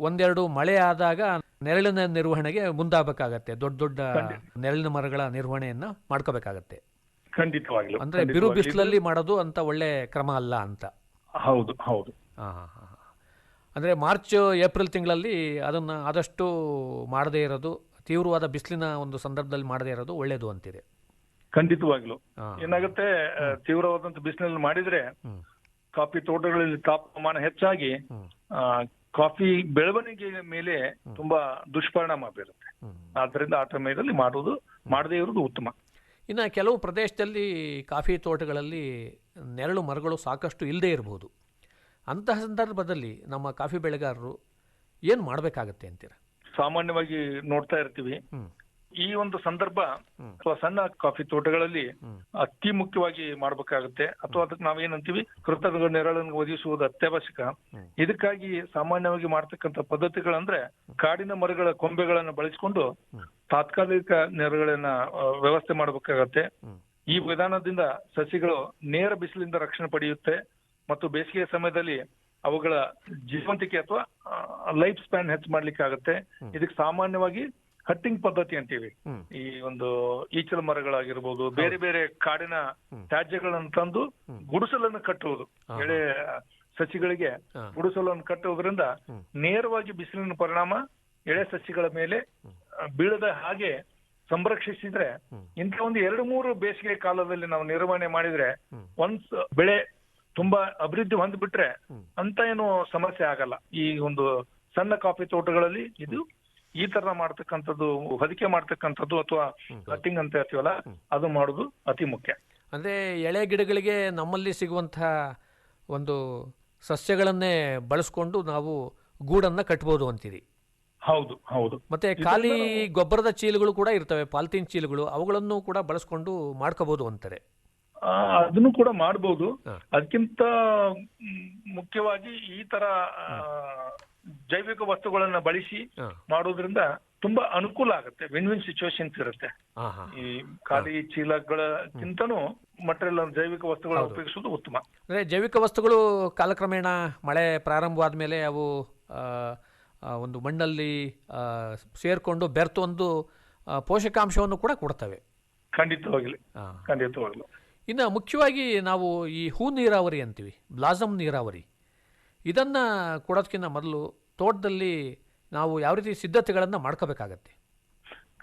1-2 ಮಳೆ ಆದಾಗ ನೆರಳಿನ ನಿರ್ವಹಣೆಗೆ ಮುಂದಾಗಬೇಕಾಗತ್ತೆ. ದೊಡ್ಡ ದೊಡ್ಡ ನೆರಳಿನ ಮರಗಳ ನಿರ್ವಹಣೆಯನ್ನ ಮಾಡ್ಕೋಬೇಕಾಗತ್ತೆ. ಖಂಡಿತವಾಗ್ಲೂ. ಅಂದ್ರೆ ಬಿರು ಬಿಸಿಲಲ್ಲಿ ಮಾಡೋದು ಅಂತ ಒಳ್ಳೆ ಕ್ರಮ ಅಲ್ಲ ಅಂತ. ಹೌದು ಹೌದು. ಅಂದ್ರೆ ಮಾರ್ಚ್ ಏಪ್ರಿಲ್ ತಿಂಗಳಲ್ಲಿ ಅದನ್ನ ಆದಷ್ಟು ಮಾಡದೇ ಇರೋದು, ತೀವ್ರವಾದ ಬಿಸಿಲಿನ ಒಂದು ಸಂದರ್ಭದಲ್ಲಿ ಮಾಡದೇ ಇರೋದು ಒಳ್ಳೇದು ಅಂತಿದೆ. ಖಂಡಿತವಾಗ್ಲು. ಏನಾಗುತ್ತೆ, ತೀವ್ರವಾದಂತ ಬಿಸಿಲಲ್ಲಿ ಮಾಡಿದ್ರೆ ಕಾಫಿ ತೋಟಗಳಲ್ಲಿ ತಾಪಮಾನ ಹೆಚ್ಚಾಗಿ ಕಾಫಿ ಬೆಳವಣಿಗೆ ಮೇಲೆ ತುಂಬಾ ದುಷ್ಪರಿಣಾಮ ಬೀರುತ್ತೆ. ಆದ್ರಿಂದ ಆ ಸಮಯದಲ್ಲಿ ಮಾಡದೇ ಇರುವುದು ಉತ್ತಮ. ಇನ್ನು ಕೆಲವು ಪ್ರದೇಶದಲ್ಲಿ ಕಾಫಿ ತೋಟಗಳಲ್ಲಿ ನೆರಳು ಮರಗಳು ಸಾಕಷ್ಟು ಇಲ್ಲದೆ ಇರಬಹುದು. ಅಂತಹ ಸಂದರ್ಭದಲ್ಲಿ ನಮ್ಮ ಕಾಫಿ ಬೆಳೆಗಾರರು ಏನು ಮಾಡಬೇಕಾಗತ್ತೆ ಅಂತೀರ? ಸಾಮಾನ್ಯವಾಗಿ ನೋಡ್ತಾ ಇರ್ತೀವಿ ಈ ಒಂದು ಸಂದರ್ಭ ಅಥವಾ ಸಣ್ಣ ಕಾಫಿ ತೋಟಗಳಲ್ಲಿ ಅತಿ ಮುಖ್ಯವಾಗಿ ಮಾಡ್ಬೇಕಾಗುತ್ತೆ. ಅಥವಾ ಅದಕ್ಕೆ ನಾವೇನಂತೀವಿ, ಕೃತಕ ನೆರಳನ್ನು ಒದಗಿಸುವುದು ಅತ್ಯವಶ್ಯಕ. ಇದಕ್ಕಾಗಿ ಸಾಮಾನ್ಯವಾಗಿ ಮಾಡ್ತಕ್ಕಂಥ ಪದ್ಧತಿಗಳಂದ್ರೆ ಕಾಡಿನ ಮರಗಳ ಕೊಂಬೆಗಳನ್ನು ಬಳಸಿಕೊಂಡು ತಾತ್ಕಾಲಿಕ ನೆರಳನ್ನ ವ್ಯವಸ್ಥೆ ಮಾಡಬೇಕಾಗತ್ತೆ. ಈ ವಿಧಾನದಿಂದ ಸಸಿಗಳು ನೇರ ಬಿಸಿಲಿಂದ ರಕ್ಷಣೆ ಪಡೆಯುತ್ತೆ ಮತ್ತು ಬೇಸಿಗೆ ಸಮಯದಲ್ಲಿ ಅವುಗಳ ಜೀವಂತಿಕೆ ಅಥವಾ ಲೈಫ್ ಸ್ಪ್ಯಾನ್ ಹೆಚ್ಚು ಮಾಡ್ಲಿಕ್ಕೆ ಆಗುತ್ತೆ. ಇದಕ್ಕೆ ಸಾಮಾನ್ಯವಾಗಿ ಕಟ್ಟಿಂಗ್ ಪದ್ಧತಿ ಅಂತೀವಿ. ಈ ಒಂದು ಈಚಲ ಮರಗಳಾಗಿರ್ಬೋದು, ಬೇರೆ ಬೇರೆ ಕಾಡಿನ ತ್ಯಾಜ್ಯಗಳನ್ನು ತಂದು ಗುಡಿಸಲನ್ನು ಕಟ್ಟುವುದು, ಎಳೆ ಸಸಿಗಳಿಗೆ ಗುಡಿಸಲನ್ನು ಕಟ್ಟುವುದರಿಂದ ನೇರವಾಗಿ ಬಿಸಿಲಿನ ಪರಿಣಾಮ ಎಳೆ ಸಸಿಗಳ ಮೇಲೆ ಬೀಳದ ಹಾಗೆ ಸಂರಕ್ಷಿಸಿದ್ರೆ ಇಂಥ ಒಂದು 2-3 ಬೇಸಿಗೆ ಕಾಲದಲ್ಲಿ ನಾವು ನಿರ್ವಹಣೆ ಮಾಡಿದ್ರೆ ಒಂದ್ ಬೆಳೆ ತುಂಬಾ ಅಭಿವೃದ್ಧಿ ಹೊಂದ್ಬಿಟ್ರೆ ಅಂತ ಏನು ಸಮಸ್ಯೆ ಆಗಲ್ಲ. ಈ ಒಂದು ಸಣ್ಣ ಕಾಫಿ ತೋಟಗಳಲ್ಲಿ ಇದು ಈ ತರ ಮಾಡ್ತಕ್ಕಂಥದ್ದು, ಹೊದಿಕೆ ಮಾಡ್ತಕ್ಕಂಥದ್ದು ಅಥವಾ ಕಟ್ಟಿಂಗ್ ಅಂತ ಹೇಳ್ತೀವಲ್ಲ, ಅದು ಮಾಡೋದು ಅತಿ ಮುಖ್ಯ. ಅಂದ್ರೆ ಎಳೆ ಗಿಡಗಳಿಗೆ ನಮ್ಮಲ್ಲಿ ಸಿಗುವಂತಹ ಒಂದು ಸಸ್ಯಗಳನ್ನೇ ಬಳಸ್ಕೊಂಡು ನಾವು ಗೂಡನ್ನ ಕಟ್ಬೋದು ಅಂತೀರಿ? ಹೌದು ಹೌದು. ಮತ್ತೆ ಖಾಲಿ ಗೊಬ್ಬರದ ಚೀಲಗಳು ಕೂಡ ಇರ್ತವೆ, ಪಾಲಿಥೀನ್ ಚೀಲಗಳು, ಅವುಗಳನ್ನು ಕೂಡ ಬಳಸ್ಕೊಂಡು ಮಾಡ್ಕೋಬಹುದು ಅಂತಾರೆ. ಅದನ್ನು ಕೂಡ ಮಾಡಬಹುದು. ಅದಕ್ಕಿಂತ ಮುಖ್ಯವಾಗಿ ಈ ತರ ಜೈವಿಕ ವಸ್ತುಗಳನ್ನ ಬಳಸಿ ಮಾಡೋದ್ರಿಂದ ತುಂಬಾ ಅನುಕೂಲ ಆಗುತ್ತೆ. ವಿನ್ ವಿನ್ ಸಿಚುವೇಶನ್ಸ್ ಇರುತ್ತೆ. ಈ ಖಾಲಿ ಚೀಲಗಳಕ್ಕಿಂತನೂ ಮಟೀರಿಯಲ್ ಜೈವಿಕ ವಸ್ತುಗಳ ಉಪಯೋಗಿಸೋದು ಉತ್ತಮ. ಅಂದರೆ ಜೈವಿಕ ವಸ್ತುಗಳು ಕಾಲಕ್ರಮೇಣ ಮಳೆ ಪ್ರಾರಂಭವಾದ ಮೇಲೆ ಅವು ಒಂದು ಮಣ್ಣಲ್ಲಿ ಸೇರಿಕೊಂಡು ಬೆರೆತು ಒಂದು ಪೋಷಕಾಂಶವನ್ನು ಕೂಡ ಕೊಡ್ತವೆ. ಖಂಡಿತವಾಗ್ಲಿ. ಇನ್ನು ಮುಖ್ಯವಾಗಿ ನಾವು ಈ ಹೂ ನೀರಾವರಿ ಅಂತೀವಿ, ಬ್ಲಾಸಮ್ ನೀರಾವರಿ, ಇದನ್ನು ಕೊಡೋದಕ್ಕಿಂತ ಮೊದಲು ತೋಟದಲ್ಲಿ ನಾವು ಯಾವ ರೀತಿ ಸಿದ್ಧತೆಗಳನ್ನು ಮಾಡ್ಕೋಬೇಕಾಗತ್ತೆ?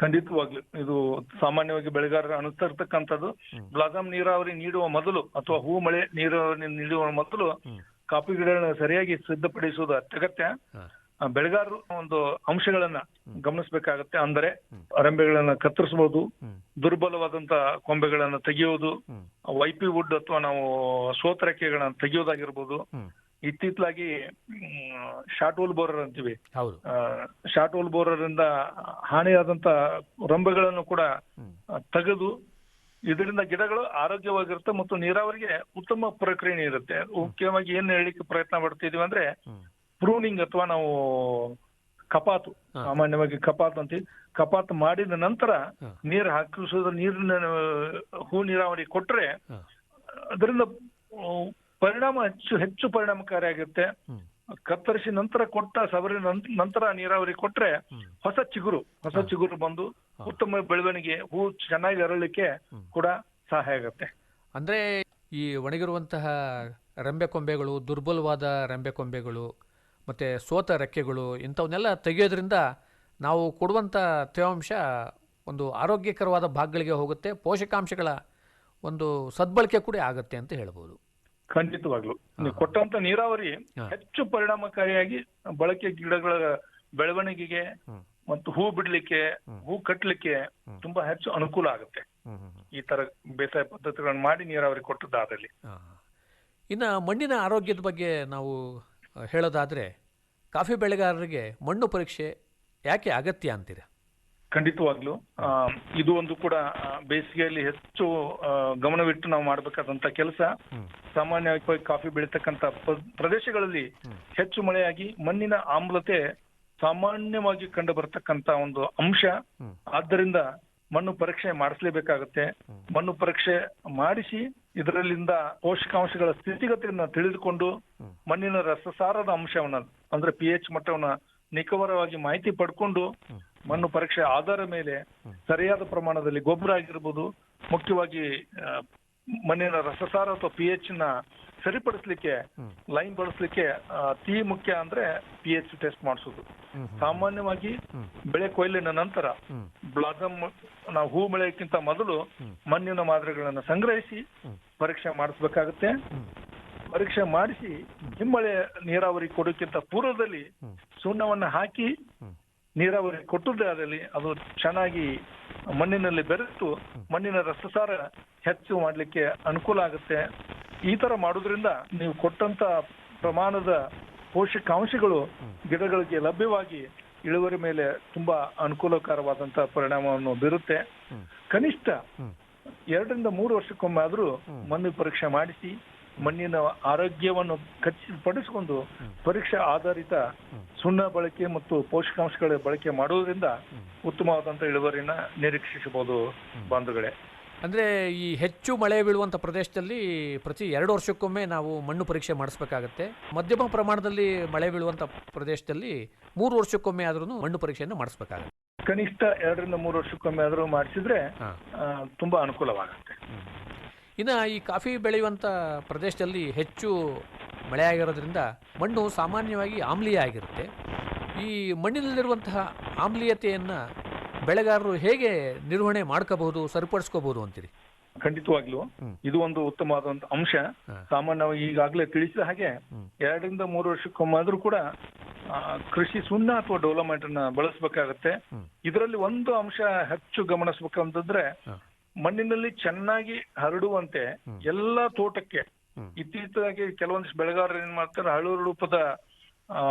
ಖಂಡಿತವಾಗ್ಲು ಇದು ಸಾಮಾನ್ಯವಾಗಿ ಬೆಳೆಗಾರರು ಅನುಸರಿಸತಕ್ಕಂಥದ್ದು. ಬ್ಲಾಸಮ್ ನೀರಾವರಿ ನೀಡುವ ಮೊದಲು ಅಥವಾ ಹೂ ಮಳೆ ನೀರಾವರಿ ನೀಡುವ ಮೊದಲು ಕಾಫಿ ಗಿಡಗಳನ್ನ ಸರಿಯಾಗಿ ಸಿದ್ಧಪಡಿಸುವುದು ಅತ್ಯಗತ್ಯ. ಬೆಳೆಗಾರರು ಒಂದು ಅಂಶಗಳನ್ನ ಗಮನಿಸಬೇಕಾಗತ್ತೆ. ಅಂದರೆ ರೆಂಬೆಗಳನ್ನ ಕತ್ತರಿಸಬಹುದು, ದುರ್ಬಲವಾದಂತ ಕೊಂಬೆಗಳನ್ನ ತೆಗೆಯುವುದು, ವೈಪಿ ವುಡ್ ಅಥವಾ ನಾವು ಸೋತರೆಕ್ಕೆಗಳನ್ನ ತೆಗೆಯೋದಾಗಿರ್ಬೋದು. ಇತ್ತಿತ್ತಲಾಗಿ ಶಾರ್ಟ್ ಹೋಲ್ ಬೋರರ್ ಅಂತೀವಿ, ಶಾರ್ಟ್ ಹೋಲ್ ಬೋರರ್ ಇಂದ ಹಾನಿಯಾದಂತ ರೆಂಬೆಗಳನ್ನು ಕೂಡ ತೆಗೆದು ಇದರಿಂದ ಗಿಡಗಳು ಆರೋಗ್ಯವಾಗಿರುತ್ತೆ ಮತ್ತು ನೀರಾವರಿಗೆ ಉತ್ತಮ ಪ್ರಕ್ರಿಯೆ ಇರುತ್ತೆ. ಮುಖ್ಯವಾಗಿ ಏನ್ ಹೇಳಲಿಕ್ಕೆ ಪ್ರಯತ್ನ ಪಡ್ತಿದೀವಿ ಅಂದ್ರೆ ಪ್ರೂನಿಂಗ್ ಅಥವಾ ನಾವು ಕಪಾತು, ಸಾಮಾನ್ಯವಾಗಿ ಕಪಾತು ಅಂತೀವಿ. ಕಪಾತು ಮಾಡಿದ ನಂತರ ನೀರು ಹಾಕಿಸೋದ್ರ ನೀರಿನ ಹೂ ನೀರಾವರಿ ಕೊಟ್ರೆ ಅದರಿಂದ ಪರಿಣಾಮ ಹೆಚ್ಚು ಪರಿಣಾಮಕಾರಿಯಾಗಿರುತ್ತೆ. ಕತ್ತರಿಸಿ ನಂತರ ಕೊಟ್ಟ ಸವರಿನ ನಂತರ ನೀರಾವರಿ ಕೊಟ್ರೆ ಹೊಸ ಚಿಗುರು ಬಂದು ಉತ್ತಮ ಬೆಳವಣಿಗೆ, ಹೂ ಚೆನ್ನಾಗಿ ಅರಳಲಿಕ್ಕೆ ಕೂಡ ಸಹಾಯ ಆಗುತ್ತೆ. ಅಂದ್ರೆ ಈ ಒಣಗಿರುವಂತಹ ರೆಂಬೆ ಕೊಂಬೆಗಳು, ದುರ್ಬಲವಾದ ರೆಂಬೆ ಕೊಂಬೆಗಳು ಮತ್ತು ಸೋತ ರೆಕ್ಕೆಗಳು ಇಂಥವನ್ನೆಲ್ಲ ತೆಗೆಯೋದ್ರಿಂದ ನಾವು ಕೊಡುವಂಥ ತೇವಾಂಶ ಒಂದು ಆರೋಗ್ಯಕರವಾದ ಭಾಗಗಳಿಗೆ ಹೋಗುತ್ತೆ, ಪೋಷಕಾಂಶಗಳ ಒಂದು ಸದ್ಬಳಕೆ ಕೂಡ ಆಗುತ್ತೆ ಅಂತ ಹೇಳ್ಬೋದು. ಖಂಡಿತವಾಗ್ಲು ನೀವು ಕೊಟ್ಟಂತ ನೀರಾವರಿ ಹೆಚ್ಚು ಪರಿಣಾಮಕಾರಿಯಾಗಿ ಬಳಕೆ ಗಿಡಗಳ ಬೆಳವಣಿಗೆಗೆ ಮತ್ತು ಹೂ ಬಿಡ್ಲಿಕ್ಕೆ, ಹೂ ಕಟ್ಟಲಿಕ್ಕೆ ತುಂಬಾ ಹೆಚ್ಚು ಅನುಕೂಲ ಆಗುತ್ತೆ ಈ ತರ ಬೇಸಾಯ ಪದ್ಧತಿಗಳನ್ನು ಮಾಡಿ ನೀರಾವರಿ ಕೊಟ್ಟದ್ದಾದಲ್ಲಿ. ಇನ್ನು ಮಣ್ಣಿನ ಆರೋಗ್ಯದ ಬಗ್ಗೆ ನಾವು ಹೇಳೋದಾದ್ರೆ ಕಾಫಿ ಬೆಳೆಗಾರರಿಗೆ ಮಣ್ಣು ಪರೀಕ್ಷೆ ಯಾಕೆ ಅಗತ್ಯ ಅಂತೀರಾ? ಖಂಡಿತವಾಗ್ಲು ಇದು ಒಂದು ಕೂಡ ಬೇಸಿಗೆಯಲ್ಲಿ ಹೆಚ್ಚು ಗಮನವಿಟ್ಟು ನಾವು ಮಾಡಬೇಕಾದಂತ ಕೆಲಸ. ಸಾಮಾನ್ಯವಾಗಿ ಕಾಫಿ ಬೆಳೀತಕ್ಕಂತ ಪ್ರದೇಶಗಳಲ್ಲಿ ಹೆಚ್ಚು ಮಳೆಯಾಗಿ ಮಣ್ಣಿನ ಆಮ್ಲತೆ ಸಾಮಾನ್ಯವಾಗಿ ಕಂಡು ಬರ್ತಕ್ಕಂತ ಒಂದು ಅಂಶ. ಆದ್ದರಿಂದ ಮಣ್ಣು ಪರೀಕ್ಷೆ ಮಾಡಿಸಲೇಬೇಕಾಗುತ್ತೆ. ಮಣ್ಣು ಪರೀಕ್ಷೆ ಮಾಡಿಸಿ ಇದರಲ್ಲಿಂದ ಪೋಷಕಾಂಶಗಳ ಸ್ಥಿತಿಗತಿಯನ್ನ ತಿಳಿದುಕೊಂಡು ಮಣ್ಣಿನ ರಸಸಾರದ ಅಂಶವನ್ನ ಅಂದ್ರೆ pH ಮಟ್ಟವನ್ನ ನಿಖರವಾಗಿ ಮಾಹಿತಿ ಪಡ್ಕೊಂಡು ಮಣ್ಣು ಪರೀಕ್ಷೆ ಆಧಾರ ಮೇಲೆ ಸರಿಯಾದ ಪ್ರಮಾಣದಲ್ಲಿ ಗೊಬ್ಬರ ಆಗಿರ್ಬೋದು, ಮುಖ್ಯವಾಗಿ ಮಣ್ಣಿನ ರಸಸಾರ ಅಥವಾ pH ನ ಸರಿಪಡಿಸ್ಲಿಕ್ಕೆ ಲೈನ್ ಬಳಸಲಿಕ್ಕೆ ಅತಿ ಮುಖ್ಯ ಅಂದ್ರೆ pH ಟೆಸ್ಟ್ ಮಾಡಿಸೋದು. ಸಾಮಾನ್ಯವಾಗಿ ಬೆಳೆ ಕೊಯ್ಲಿನ ನಂತರ ಬ್ಲಾಸಮ್ ನಾವು ಹೂ ಬೆಳೆಯಕ್ಕಿಂತ ಮೊದಲು ಮಣ್ಣಿನ ಮಾದರಿಗಳನ್ನು ಸಂಗ್ರಹಿಸಿ ಪರೀಕ್ಷೆ ಮಾಡಿಸ್ಬೇಕಾಗುತ್ತೆ. ಪರೀಕ್ಷೆ ಮಾಡಿಸಿ ಹಿಮ್ಮಳೆ ನೀರಾವರಿ ಕೊಡೋಕ್ಕಿಂತ ಪೂರ್ವದಲ್ಲಿ ಸುಣ್ಣವನ್ನ ಹಾಕಿ ನೀರಾವರಿ ಕೊಟ್ಟದ್ದಾದಲ್ಲಿ ಅದು ಚೆನ್ನಾಗಿ ಮಣ್ಣಿನಲ್ಲಿ ಬೆರೆತು ಮಣ್ಣಿನ ರಸಸಾರ ಹೆಚ್ಚು ಮಾಡ್ಲಿಕ್ಕೆ ಅನುಕೂಲ ಆಗುತ್ತೆ. ಈ ತರ ಮಾಡೋದ್ರಿಂದ ನೀವು ಕೊಟ್ಟಂತ ಪ್ರಮಾಣದ ಪೋಷಕಾಂಶಗಳು ಗಿಡಗಳಿಗೆ ಲಭ್ಯವಾಗಿ ಇಳುವರಿ ಮೇಲೆ ತುಂಬಾ ಅನುಕೂಲಕರವಾದಂತ ಪರಿಣಾಮವನ್ನು ಬೀರುತ್ತೆ. ಕನಿಷ್ಠ 2 ರಿಂದ 3 ವರ್ಷಕ್ಕೊಮ್ಮೆ ಆದ್ರೂ ಮಣ್ಣು ಪರೀಕ್ಷೆ ಮಾಡಿಸಿ ಮಣ್ಣಿನ ಆರೋಗ್ಯವನ್ನು ಖಚಿತಪಡಿಸಿಕೊಂಡು ಪರೀಕ್ಷಾ ಆಧಾರಿತ ಸುಣ್ಣ ಬಳಕೆ ಮತ್ತು ಪೋಷಕಾಂಶಗಳ ಬಳಕೆ ಮಾಡುವುದರಿಂದ ಉತ್ತಮವಾದಂತ ಇಳುವರಿನ ನಿರೀಕ್ಷಿಸಬಹುದು ಬಾಂಧುಗಳೇ. ಅಂದರೆ ಈ ಹೆಚ್ಚು ಮಳೆ ಬೀಳುವಂಥ ಪ್ರದೇಶದಲ್ಲಿ ಪ್ರತಿ 2 ವರ್ಷಕ್ಕೊಮ್ಮೆ ನಾವು ಮಣ್ಣು ಪರೀಕ್ಷೆ ಮಾಡಿಸ್ಬೇಕಾಗತ್ತೆ. ಮಧ್ಯಮ ಪ್ರಮಾಣದಲ್ಲಿ ಮಳೆ ಬೀಳುವಂಥ ಪ್ರದೇಶದಲ್ಲಿ 3 ವರ್ಷಕ್ಕೊಮ್ಮೆ ಆದ್ರೂ ಮಣ್ಣು ಪರೀಕ್ಷೆಯನ್ನು ಮಾಡಿಸ್ಬೇಕಾಗತ್ತೆ. ಕನಿಷ್ಠ 2 ರಿಂದ 3 ವರ್ಷಕ್ಕೊಮ್ಮೆ ಆದ್ರೂ ಮಾಡಿಸಿದ್ರೆ ತುಂಬಾ ಅನುಕೂಲವಾಗುತ್ತೆ. ಇನ್ನು ಈ ಕಾಫಿ ಬೆಳೆಯುವಂಥ ಪ್ರದೇಶದಲ್ಲಿ ಹೆಚ್ಚು ಮಳೆ ಆಗಿರೋದ್ರಿಂದ ಮಣ್ಣು ಸಾಮಾನ್ಯವಾಗಿ ಆಮ್ಲೀಯ ಆಗಿರುತ್ತೆ. ಈ ಮಣ್ಣಿನಲ್ಲಿರುವಂತಹ ಆಮ್ಲೀಯತೆಯನ್ನು ಬೆಳೆಗಾರರು ಹೇಗೆ ನಿರ್ವಹಣೆ ಮಾಡ್ಕೋಬಹುದು, ಸರಿಪಡಿಸ್ಕೋಬಹುದು ಅಂತೀರಿ? ಖಂಡಿತವಾಗ್ಲೂ ಇದು ಒಂದು ಉತ್ತಮವಾದಂತ ಅಂಶ. ಸಾಮಾನ್ಯವಾಗಿ ಈಗಾಗಲೇ ತಿಳಿಸಿದ ಹಾಗೆ 2 ರಿಂದ 3 ವರ್ಷಕ್ಕೊಮ್ಮಾದ್ರೂ ಕೂಡ ಕೃಷಿ ಸುಣ್ಣ ಅಥವಾ ಡೋಲಮೈಟ್ ಅನ್ನ ಬಳಸಬೇಕಾಗತ್ತೆ. ಇದರಲ್ಲಿ ಒಂದು ಅಂಶ ಹೆಚ್ಚು ಗಮನಿಸಬೇಕಂತಂದ್ರೆ ಮಣ್ಣಿನಲ್ಲಿ ಚೆನ್ನಾಗಿ ಹರಡುವಂತೆ ಎಲ್ಲಾ ತೋಟಕ್ಕೆ ಇತ್ತೀಚೆಗೆ ಕೆಲವೊಂದಿಷ್ಟು ಬೆಳೆಗಾರರು ಏನ್ ಮಾಡ್ತಾರೆ, ಹರಳು ರೂಪದ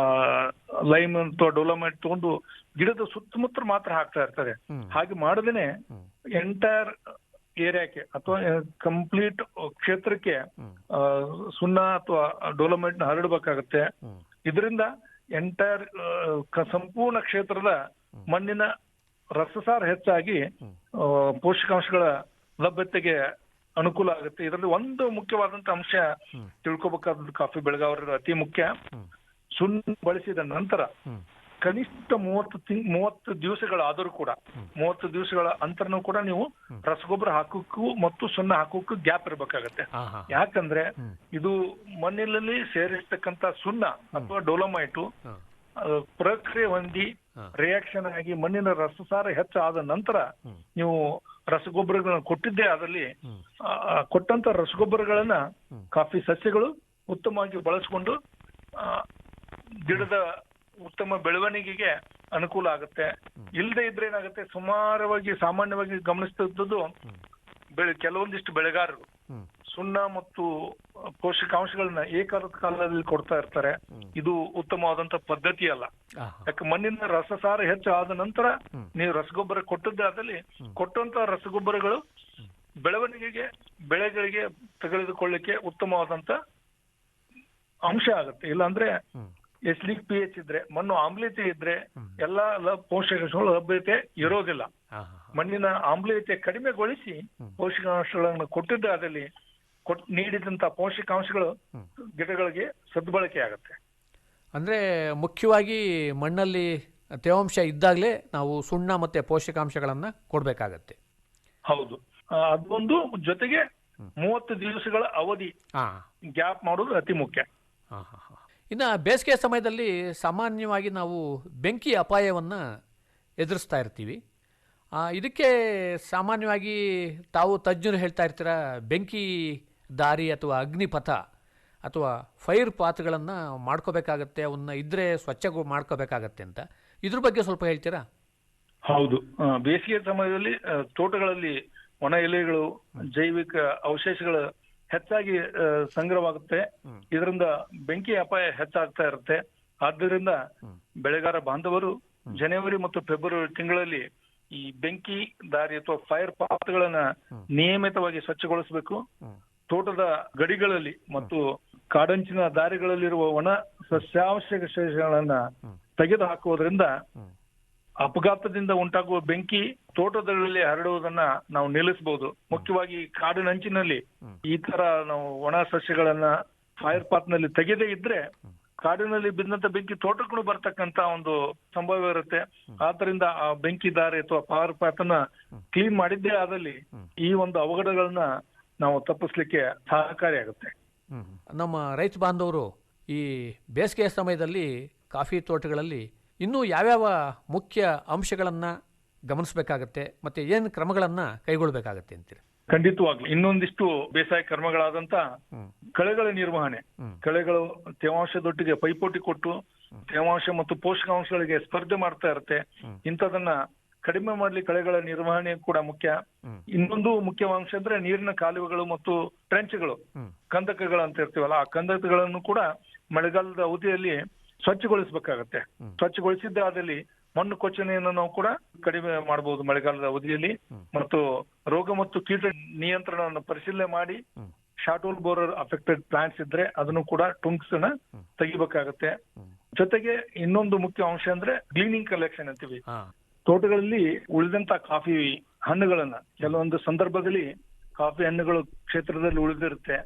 ಲೈಮ್ ಅಥವಾ ಡೋಲಮೈಟ್ ತಗೊಂಡು ಗಿಡದ ಸುತ್ತಮುತ್ತ ಮಾತ್ರ ಹಾಕ್ತಾ ಇರ್ತಾರೆ. ಹಾಗೆ ಮಾಡದೇನೆ ಎಂಟೈರ್ ಏರಿಯಾಕ್ಕೆ ಅಥವಾ ಕಂಪ್ಲೀಟ್ ಕ್ಷೇತ್ರಕ್ಕೆ ಸುಣ್ಣ ಅಥವಾ ಡೋಲಮೈಟ್ ನ ಹರಡಬೇಕಾಗತ್ತೆ. ಇದರಿಂದ ಎಂಟೈರ್ ಸಂಪೂರ್ಣ ಕ್ಷೇತ್ರದ ಮಣ್ಣಿನ ರಸಸಾರ ಹೆಚ್ಚಾಗಿ ಪೋಷಕಾಂಶಗಳ ಲಭ್ಯತೆಗೆ ಅನುಕೂಲ ಆಗುತ್ತೆ. ಇದರಲ್ಲಿ ಒಂದು ಮುಖ್ಯವಾದಂತ ಅಂಶ ತಿಳ್ಕೊಬೇಕಾದ ಕಾಫಿ ಬೆಳೆಗಾರರ ಅತಿ ಮುಖ್ಯ, ಸುಣ್ಣ ಬಳಸಿದ ನಂತರ ಕನಿಷ್ಠ 30 ದಿವಸಗಳಾದರೂ ಕೂಡ 30 ದಿವಸಗಳ ಅಂತರನೂ ಕೂಡ ನೀವು ರಸಗೊಬ್ಬರ ಹಾಕೋಕ್ಕೂ ಮತ್ತು ಸುಣ್ಣ ಹಾಕೋಕ್ಕೂ ಗ್ಯಾಪ್ ಇರಬೇಕಾಗತ್ತೆ. ಯಾಕಂದ್ರೆ ಇದು ಮಣ್ಣಿನಲ್ಲಿ ಸೇರಿರ್ತಕ್ಕಂತ ಸುಣ್ಣ ಅಥವಾ ಡೋಲಮೈಟು ಪ್ರಕ್ರಿಯೆ ಹೊಂದಿ ರಿಯಾಕ್ಷನ್ ಆಗಿ ಮಣ್ಣಿನ ರಸಸಾರ ಹೆಚ್ಚಾದ ನಂತರ ನೀವು ರಸಗೊಬ್ಬರಗಳನ್ನ ಕೊಟ್ಟಿದ್ದೇ ಆದಲ್ಲಿ ಕೊಟ್ಟಂತ ರಸಗೊಬ್ಬರಗಳನ್ನ ಕಾಫಿ ಸಸ್ಯಗಳು ಉತ್ತಮವಾಗಿ ಬಳಸ್ಕೊಂಡು ಗಿಡದ ಉತ್ತಮ ಬೆಳವಣಿಗೆಗೆ ಅನುಕೂಲ ಆಗುತ್ತೆ. ಇಲ್ಲದೆ ಇದ್ರೆ ಏನಾಗುತ್ತೆ, ಸಾಮಾನ್ಯವಾಗಿ ಗಮನಿಸ್ತಿದ್ದು ಕೆಲವೊಂದಿಷ್ಟು ಬೆಳೆಗಾರರು ಸುಣ್ಣ ಮತ್ತು ಪೋಷಕಾಂಶಗಳನ್ನ ಏಕಕಾಲದಲ್ಲಿ ಕೊಡ್ತಾ ಇರ್ತಾರೆ. ಇದು ಉತ್ತಮವಾದಂತ ಪದ್ಧತಿ ಅಲ್ಲ. ಯಾಕೆ ಮಣ್ಣಿನ ರಸಸಾರ ಹೆಚ್ಚು ಆದ ನಂತರ ನೀವು ರಸಗೊಬ್ಬರ ಕೊಟ್ಟದ್ದಾದಲ್ಲಿ ಕೊಟ್ಟಂತ ರಸಗೊಬ್ಬರಗಳು ಬೆಳೆಗಳಿಗೆ ತೆಗೆದುಕೊಳ್ಳಿಕ್ಕೆ ಉತ್ತಮವಾದಂತ ಅಂಶ ಆಗುತ್ತೆ. ಇಲ್ಲಾಂದ್ರೆ ಎಸಿಡಿಕ್ pH ಇದ್ರೆ, ಮಣ್ಣು ಆಮ್ಲೀಯತೆ ಇದ್ರೆ ಎಲ್ಲಾ ಪೋಷಕಾಂಶಗಳು ಲಭ್ಯತೆ ಇರೋದಿಲ್ಲ. ಮಣ್ಣಿನ ಆಮ್ಲೀಯತೆ ಕಡಿಮೆಗೊಳಿಸಿ ಪೋಷಕಾಂಶಗಳನ್ನು ಕೊಟ್ಟಿದ್ದಾದಲ್ಲಿ ನೀಡಿದಂತ ಪೋಷಕಾಂಶಗಳು ಗಿಡಗಳಿಗೆ ಸದ್ಬಳಕೆ ಆಗುತ್ತೆ. ಅಂದ್ರೆ ಮುಖ್ಯವಾಗಿ ಮಣ್ಣಲ್ಲಿ ತೇವಾಂಶ ಇದ್ದಾಗಲೇ ನಾವು ಸುಣ್ಣ ಮತ್ತೆ ಪೋಷಕಾಂಶಗಳನ್ನ ಕೊಡ್ಬೇಕಾಗತ್ತೆ. ಹೌದು, ಅದೊಂದು ಜೊತೆಗೆ 30 ದಿವಸಗಳ ಅವಧಿ ಗ್ಯಾಪ್ ಮಾಡೋದು ಅತಿ ಮುಖ್ಯ. ಇನ್ನು ಬೇಸಿಗೆ ಸಮಯದಲ್ಲಿ ಸಾಮಾನ್ಯವಾಗಿ ನಾವು ಬೆಂಕಿ ಅಪಾಯವನ್ನು ಎದುರಿಸ್ತಾ ಇರ್ತೀವಿ. ಇದಕ್ಕೆ ಸಾಮಾನ್ಯವಾಗಿ ತಾವು ತಜ್ಞರು ಹೇಳ್ತಾ ಇರ್ತೀರ, ಬೆಂಕಿ ದಾರಿ ಅಥವಾ ಅಗ್ನಿಪಥ ಅಥವಾ ಫೈರ್ ಪಾತ್ಗಳನ್ನು ಮಾಡ್ಕೋಬೇಕಾಗತ್ತೆ, ಅವನ್ನ ಇದ್ರೆ ಸ್ವಚ್ಛ ಮಾಡ್ಕೋಬೇಕಾಗತ್ತೆ ಅಂತ. ಇದ್ರ ಬಗ್ಗೆ ಸ್ವಲ್ಪ ಹೇಳ್ತೀರಾ? ಹೌದು, ಬೇಸಿಗೆ ಸಮಯದಲ್ಲಿ ತೋಟಗಳಲ್ಲಿ ಒಣ ಎಲೆಗಳು, ಜೈವಿಕ ಅವಶೇಷಗಳು ಹೆಚ್ಚಾಗಿ ಸಂಗ್ರಹವಾಗುತ್ತೆ. ಇದರಿಂದ ಬೆಂಕಿ ಅಪಾಯ ಹೆಚ್ಚಾಗ್ತಾ ಇರುತ್ತೆ. ಆದ್ದರಿಂದ ಬೆಳೆಗಾರ ಬಾಂಧವರು ಜನವರಿ ಮತ್ತು ಫೆಬ್ರವರಿ ತಿಂಗಳಲ್ಲಿ ಈ ಬೆಂಕಿ ದಾರಿ ಅಥವಾ ಫೈರ್ ಪಾತ್ಗಳನ್ನ ನಿಯಮಿತವಾಗಿ ಸ್ವಚ್ಛಗೊಳಿಸಬೇಕು. ತೋಟದ ಗಡಿಗಳಲ್ಲಿ ಮತ್ತು ಕಾಡಂಚಿನ ದಾರಿಗಳಲ್ಲಿರುವ ಒಣ ಸಸ್ಯಾವಶೇಷಗಳನ್ನ ತೆಗೆದು ಹಾಕುವುದರಿಂದ ಅಪಘಾತದಿಂದ ಉಂಟಾಗುವ ಬೆಂಕಿ ತೋಟದಲ್ಲಿ ಹರಡುವುದನ್ನ ನಾವು ನಿಲ್ಲಿಸಬಹುದು. ಮುಖ್ಯವಾಗಿ ಕಾಡಿನಂಚಿನಲ್ಲಿ ಈ ತರ ನಾವು ಒಣ ಸಸ್ಯಗಳನ್ನ ಫೈರ್ ಪಾತ್ ನಲ್ಲಿ ತೆಗೆದೇ ಇದ್ರೆ ಕಾಡಿನಲ್ಲಿ ಬಿದ್ದಂತ ಬೆಂಕಿ ತೋಟಕ್ಕೂ ಬರ್ತಕ್ಕಂತ ಒಂದು ಸಂಭವ ಇರುತ್ತೆ. ಆದ್ರಿಂದ ಆ ಬೆಂಕಿ ದಾರಿ ಅಥವಾ ಫೈರ್ ಪಾತ್ ಅನ್ನ ಕ್ಲೀನ್ ಮಾಡಿದ್ದೇ ಆದಲ್ಲಿ ಈ ಒಂದು ಅವಘಡಗಳನ್ನ ನಾವು ತಪ್ಪಿಸ್ಲಿಕ್ಕೆ ಸಹಕಾರಿಯಾಗುತ್ತೆ. ನಮ್ಮ ರೈತ ಬಾಂಧವರು ಈ ಬೇಸಿಗೆ ಸಮಯದಲ್ಲಿ ಕಾಫಿ ತೋಟಗಳಲ್ಲಿ ಇನ್ನೂ ಯಾವ್ಯಾವ ಮುಖ್ಯ ಅಂಶಗಳನ್ನು ಗಮನಿಸಬೇಕಾಗತ್ತೆ ಮತ್ತೆ ಏನು ಕ್ರಮಗಳನ್ನು ಕೈಗೊಳ್ಳಬೇಕಾಗತ್ತೆ ಅಂತೀರಿ? ಖಂಡಿತವಾಗ್ಲು ಇನ್ನೊಂದಿಷ್ಟು ಬೇಸಾಯ ಕ್ರಮಗಳಾದಂತ ಕಳೆಗಳ ನಿರ್ವಹಣೆ. ಕಳೆಗಳು ತೇವಾಂಶದೊಟ್ಟಿಗೆ ಪೈಪೋಟಿ ಕೊಟ್ಟು ತೇವಾಂಶ ಮತ್ತು ಪೋಷಕಾಂಶಗಳಿಗೆ ಸ್ಪರ್ಧೆ ಮಾಡ್ತಾ ಇರುತ್ತೆ. ಇಂಥದನ್ನ ಕಡಿಮೆ ಮಾಡ್ಲಿ ಕಳೆಗಳ ನಿರ್ವಹಣೆ ಕೂಡ ಮುಖ್ಯ. ಇನ್ನೊಂದು ಮುಖ್ಯ ಅಂಶ ಅಂದ್ರೆ ನೀರಿನ ಕಾಲುವೆಗಳು ಮತ್ತು ಟ್ರೆಂಚ್ಗಳು, ಕಂದಕಗಳು ಅಂತ ಇರ್ತೀವಲ್ಲ, ಆ ಕಂದಕಗಳನ್ನು ಕೂಡ ಮಳೆಗಾಲದ ಅವಧಿಯಲ್ಲಿ ಸ್ವಚ್ಛಗೊಳಿಸಬೇಕಾಗತ್ತೆ. ಸ್ವಚ್ಛಗೊಳಿಸಿದ್ದಾದಲ್ಲಿ ಮಣ್ಣು ಕೊಚ್ಚನೆಯನ್ನು ನಾವು ಕೂಡ ಕಡಿಮೆ ಮಾಡಬಹುದು ಮಳೆಗಾಲದ ಅವಧಿಯಲ್ಲಿ. ಮತ್ತು ರೋಗ ಮತ್ತು ಕೀಟ ನಿಯಂತ್ರಣವನ್ನು ಪರಿಶೀಲನೆ ಮಾಡಿ short hole borer affected plants ಇದ್ರೆ ಅದನ್ನು ಕೂಡ ಟುಂಕ್ಸ್ ನ ತೆಗಿಬೇಕಾಗತ್ತೆ. ಜೊತೆಗೆ ಇನ್ನೊಂದು ಮುಖ್ಯ ಅಂಶ ಅಂದ್ರೆ ಗ್ಲೀನಿಂಗ್ ಕಲೆಕ್ಷನ್ ಅಂತೀವಿ. ತೋಟಗಳಲ್ಲಿ ಉಳಿದಂತ ಕಾಫಿ ಹಣ್ಣುಗಳನ್ನ ಕೆಲವೊಂದು ಸಂದರ್ಭದಲ್ಲಿ ಕಾಫಿ ಹಣ್ಣುಗಳು ಕ್ಷೇತ್ರದಲ್ಲಿ ಉಳಿದಿರುತ್ತೆ,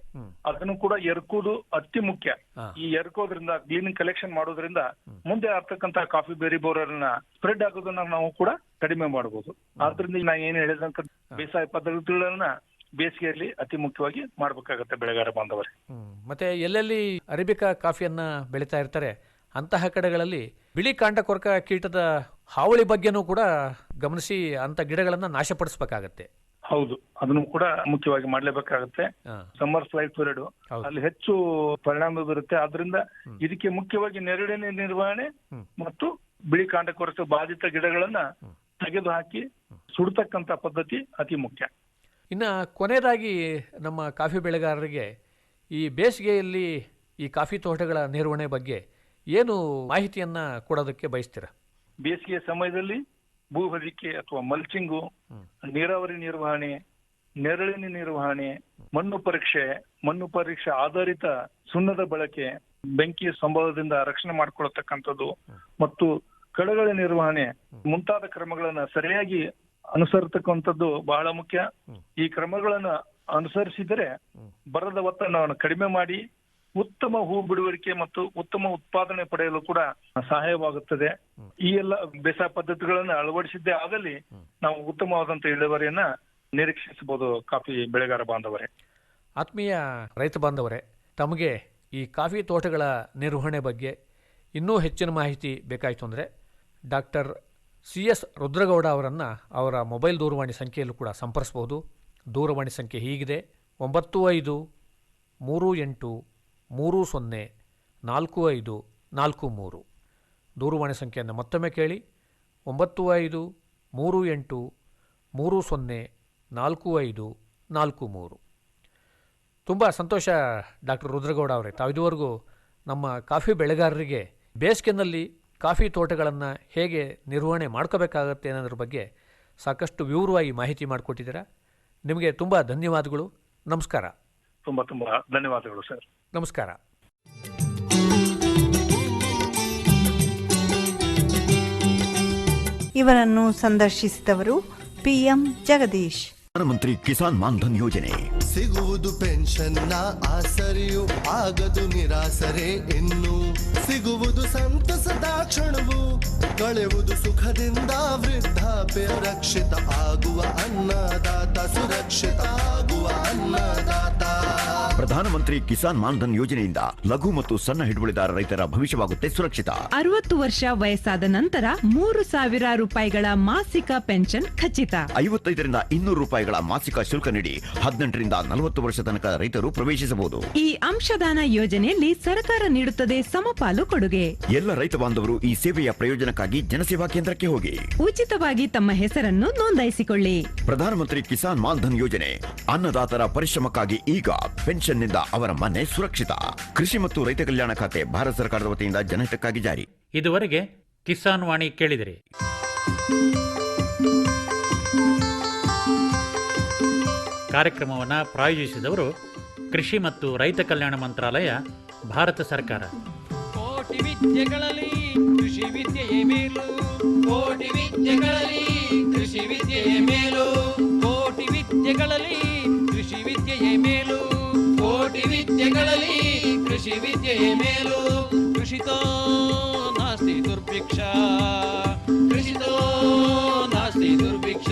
ಅದನ್ನು ಕೂಡ ಎರ್ಕೋದು ಅತಿ ಮುಖ್ಯ. ಈ ಎರ್ಕೋದ್ರಿಂದ ಕ್ಲೀನಿಂಗ್ ಕಲೆಕ್ಷನ್ ಮಾಡೋದ್ರಿಂದ ಮುಂದೆ ಆಗ್ತಕ್ಕಂತ ಕಾಫಿ ಬೇರಿ ಬೋರರ್ನ ಸ್ಪ್ರೆಡ್ ಆಗೋದನ್ನ ನಾವು ಕೂಡ ಕಡಿಮೆ ಮಾಡಬಹುದು. ಆದ್ರಿಂದ ನಾ ಏನ್ ಹೇಳಿದಂತ ಬೇಸಾಯ ಪದ್ಧತಿಗಳನ್ನ ಬೇಸಿಗೆಯಲ್ಲಿ ಅತಿ ಮುಖ್ಯವಾಗಿ ಮಾಡ್ಬೇಕಾಗತ್ತೆ ಬೆಳೆಗಾರ ಬಾಂಧವರೇ. ಮತ್ತೆ ಎಲ್ಲೆಲ್ಲಿ ಅರೇಬಿಕಾ ಕಾಫಿಯನ್ನ ಬೆಳೀತಾ ಇರ್ತಾರೆ ಅಂತಹ ಕಡೆಗಳಲ್ಲಿ ಬಿಳಿ ಕಾಂಡ ಕೊರಕ ಕೀಟದ ಹಾವಳಿ ಬಗ್ಗೆನೂ ಕೂಡ ಗಮನಿಸಿ ಅಂತ ಗಿಡಗಳನ್ನ ನಾಶಪಡಿಸಬೇಕಾಗತ್ತೆ. ಹೌದು, ಅದನ್ನು ಕೂಡ ಮುಖ್ಯವಾಗಿ ಮಾಡ್ಲೇಬೇಕಾಗತ್ತೆ. ಸಮ್ಮರ್ ಫ್ಲೈಟ್ ಪೀರಿಯಡ್ ಅಲ್ಲಿ ಹೆಚ್ಚು ಪರಿಣಾಮ ಬೀರುತ್ತೆ. ಆದ್ರಿಂದ ಇದಕ್ಕೆ ಮುಖ್ಯವಾಗಿ ನೆರಳಿನ ನಿರ್ವಹಣೆ ಮತ್ತು ಬಿಳಿ ಕಾಂಡ ಕೊರತೆ ಬಾಧಿತ ಗಿಡಗಳನ್ನ ತೆಗೆದು ಹಾಕಿ ಸುಡ್ತಕ್ಕಂತ ಪದ್ಧತಿ ಅತಿ ಮುಖ್ಯ. ಇನ್ನು ಕೊನೆಯದಾಗಿ ನಮ್ಮ ಕಾಫಿ ಬೆಳೆಗಾರರಿಗೆ ಈ ಬೇಸಿಗೆಯಲ್ಲಿ ಈ ಕಾಫಿ ತೋಟಗಳ ನಿರ್ವಹಣೆ ಬಗ್ಗೆ ಏನು ಮಾಹಿತಿಯನ್ನ ಕೊಡೋದಕ್ಕೆ ಬಯಸ್ತೀರಾ? ಬೇಸಿಗೆ ಸಮಯದಲ್ಲಿ ಭೂ ಹೊದಿಕೆ ಅಥವಾ ಮಲ್ಚಿಂಗು, ನೀರಾವರಿ ನಿರ್ವಹಣೆ, ನೆರಳಿನ ನಿರ್ವಹಣೆ, ಮಣ್ಣು ಪರೀಕ್ಷೆ ಆಧಾರಿತ ಸುಣ್ಣದ ಬಳಕೆ, ಬೆಂಕಿ ಸಂಭವದಿಂದ ರಕ್ಷಣೆ ಮಾಡಿಕೊಳ್ಳತಕ್ಕಂಥದ್ದು ಮತ್ತು ಕಳೆಗಳ ನಿರ್ವಹಣೆ ಮುಂತಾದ ಕ್ರಮಗಳನ್ನ ಸರಿಯಾಗಿ ಅನುಸರಿಸತಕ್ಕಂಥದ್ದು ಬಹಳ ಮುಖ್ಯ. ಈ ಕ್ರಮಗಳನ್ನ ಅನುಸರಿಸಿದರೆ ಬರದ ಒತ್ತಡವನ್ನು ಕಡಿಮೆ ಮಾಡಿ ಉತ್ತಮ ಹೂ ಬಿಡುವರಿಕೆ ಮತ್ತು ಉತ್ತಮ ಉತ್ಪಾದನೆ ಪಡೆಯಲು ಕೂಡ ಸಹಾಯವಾಗುತ್ತದೆ. ಈ ಎಲ್ಲ ಬೇಸಾಯ ಪದ್ಧತಿಗಳನ್ನ ಅಳವಡಿಸಿದ್ದೇ ಆದಲ್ಲಿ ನಾವು ಉತ್ತಮವಾದಂತ ಇಳುವರಿಯನ್ನ ನಿರೀಕ್ಷಿಸಬಹುದು. ಕಾಫಿ ಬೆಳೆಗಾರ ಬಾಂಧವರೇ, ಆತ್ಮೀಯ ರೈತ ಬಾಂಧವರೇ, ತಮಗೆ ಈ ಕಾಫಿ ತೋಟಗಳ ನಿರ್ವಹಣೆ ಬಗ್ಗೆ ಇನ್ನೂ ಹೆಚ್ಚಿನ ಮಾಹಿತಿ ಬೇಕಾಯಿತು ಅಂದರೆ ಡಾಕ್ಟರ್ CS ರುದ್ರಗೌಡ ಅವರನ್ನು ಅವರ ಮೊಬೈಲ್ ದೂರವಾಣಿ ಸಂಖ್ಯೆಯಲ್ಲೂ ಕೂಡ ಸಂಪರ್ಸ್ಬೋದು. ದೂರವಾಣಿ ಸಂಖ್ಯೆ ಹೀಗಿದೆ: 9538304543. ದೂರವಾಣಿ ಸಂಖ್ಯೆಯನ್ನು ಮತ್ತೊಮ್ಮೆ ಕೇಳಿ: 9538304543. ತುಂಬ ಸಂತೋಷ ಡಾಕ್ಟರ್ ರುದ್ರಗೌಡ ಅವರೇ, ತಾವು ಇದುವರೆಗೂ ನಮ್ಮ ಕಾಫಿ ಬೆಳೆಗಾರರಿಗೆ ಬೇಸಿಗೆನಲ್ಲಿ ಕಾಫಿ ತೋಟಗಳನ್ನು ಹೇಗೆ ನಿರ್ವಹಣೆ ಮಾಡ್ಕೋಬೇಕಾಗತ್ತೆ ಅನ್ನೋದ್ರ ಬಗ್ಗೆ ಸಾಕಷ್ಟು ವಿವರವಾಗಿ ಮಾಹಿತಿ ಮಾಡಿಕೊಟ್ಟಿದ್ದೀರಾ. ನಿಮಗೆ ತುಂಬ ಧನ್ಯವಾದಗಳು. ನಮಸ್ಕಾರ. ತುಂಬಾ ಧನ್ಯವಾದಗಳು ಸರ್. ನಮಸ್ಕಾರ. ಇವರನ್ನು ಸಂದರ್ಶಿಸಿದವರು PM ಜಗದೀಶ್. ಪ್ರಧಾನಮಂತ್ರಿ ಕಿಸಾನ್ ಮಾನ್ಧನ್ ಯೋಜನೆ ಸಿಗುವುದು ಪೆನ್ಷನ್ನ ಆಸರೆಯು ಆಗದು ನಿರಾಸರೆ ಇನ್ನು ಸಿಗುವುದು ಸಂತಸದ ಕ್ಷಣವು ಕಳೆಯುವುದು ಸುಖದಿಂದ ವೃದ್ಧಾಪ್ಯ ರಕ್ಷಿತ ಆಗುವ ಅನ್ನದಾತ ಸುರಕ್ಷಿತ ಆಗುವ ಅನ್ನದಾತ. ಪ್ರಧಾನಮಂತ್ರಿ ಕಿಸಾನ್ ಮಾನ್ಧನ್ ಯೋಜನೆಯಿಂದ ಲಘು ಮತ್ತು ಸಣ್ಣ ಹಿಡುವಳಿದಾರ ರೈತರ ಭವಿಷ್ಯವಾಗುತ್ತೆ ಸುರಕ್ಷಿತ. 60 ವರ್ಷ ವಯಸ್ಸಾದ ನಂತರ 3,000 ರೂಪಾಯಿಗಳ ಮಾಸಿಕ ಪೆನ್ಷನ್ ಖಚಿತ. 55ರಿಂದ 200 ರೂಪಾಯಿಗಳ ಮಾಸಿಕ ಶುಲ್ಕ ನೀಡಿ 18 ರಿಂದ 40 ವರ್ಷ ತನಕ ರೈತರು ಪ್ರವೇಶಿಸಬಹುದು. ಈ ಅಂಶದಾನ ಯೋಜನೆಯಲ್ಲಿ ಸರ್ಕಾರ ನೀಡುತ್ತದೆ ಸಮಪಾಲು ಕೊಡುಗೆ. ಎಲ್ಲ ರೈತ ಬಾಂಧವರು ಈ ಸೇವೆಯ ಪ್ರಯೋಜನಕ್ಕಾಗಿ ಜನಸೇವಾ ಕೇಂದ್ರಕ್ಕೆ ಹೋಗಿ ಉಚಿತವಾಗಿ ತಮ್ಮ ಹೆಸರನ್ನು ನೋಂದಾಯಿಸಿಕೊಳ್ಳಿ. ಪ್ರಧಾನಮಂತ್ರಿ ಕಿಸಾನ್ ಮಾನ್ಧನ್ ಯೋಜನೆ ಅನ್ನದಾತರ ಪರಿಶ್ರಮಕ್ಕಾಗಿ ಈಗ ಪೆನ್ಷನ್ನಿಂದ ಅವರ ಮನೆ ಸುರಕ್ಷಿತ. ಕೃಷಿ ಮತ್ತು ರೈತ ಕಲ್ಯಾಣ ಖಾತೆ ಭಾರತ ಸರ್ಕಾರದ ವತಿಯಿಂದ ಜನಹಿತಕ್ಕಾಗಿ ಜಾರಿ. ಇದುವರೆಗೆ ಕಿಸಾನ್ ವಾಣಿ ಕೇಳಿದಿರಿ. ಕಾರ್ಯಕ್ರಮವನ್ನು ಪ್ರಾಯೋಜಿಸಿದವರು ಕೃಷಿ ಮತ್ತು ರೈತ ಕಲ್ಯಾಣ ಮಂತ್ರಾಲಯ, ಭಾರತ ಸರ್ಕಾರ. ಕೋಟಿ ವಿದ್ಯೆಗಳಲ್ಲಿ ಕೃಷಿ ವಿದ್ಯೆಯೇ ಮೇಲು. ಕೋಟಿ ವಿದ್ಯೆಗಳಲ್ಲಿ ಕೃಷಿ ವಿದ್ಯೆಯೇ ಮೇಲು. ಕೋಟಿ ವಿದ್ಯೆಗಳಲ್ಲಿ ಕೃಷಿ ವಿದ್ಯೆಯೇ ಮೇಲು. ಕೋಟಿ ವಿದ್ಯೆಗಳಲ್ಲಿ ಕೃಷಿ ವಿದ್ಯೆಯೇ ಮೇಲು. ಕೃಷಿತೋ ನಾಸ್ತಿ ದುರ್ಭಿಕ್ಷ. ಕೃಷಿತೋ ನಾಸ್ತಿ ದುರ್ಭಿಕ್ಷ.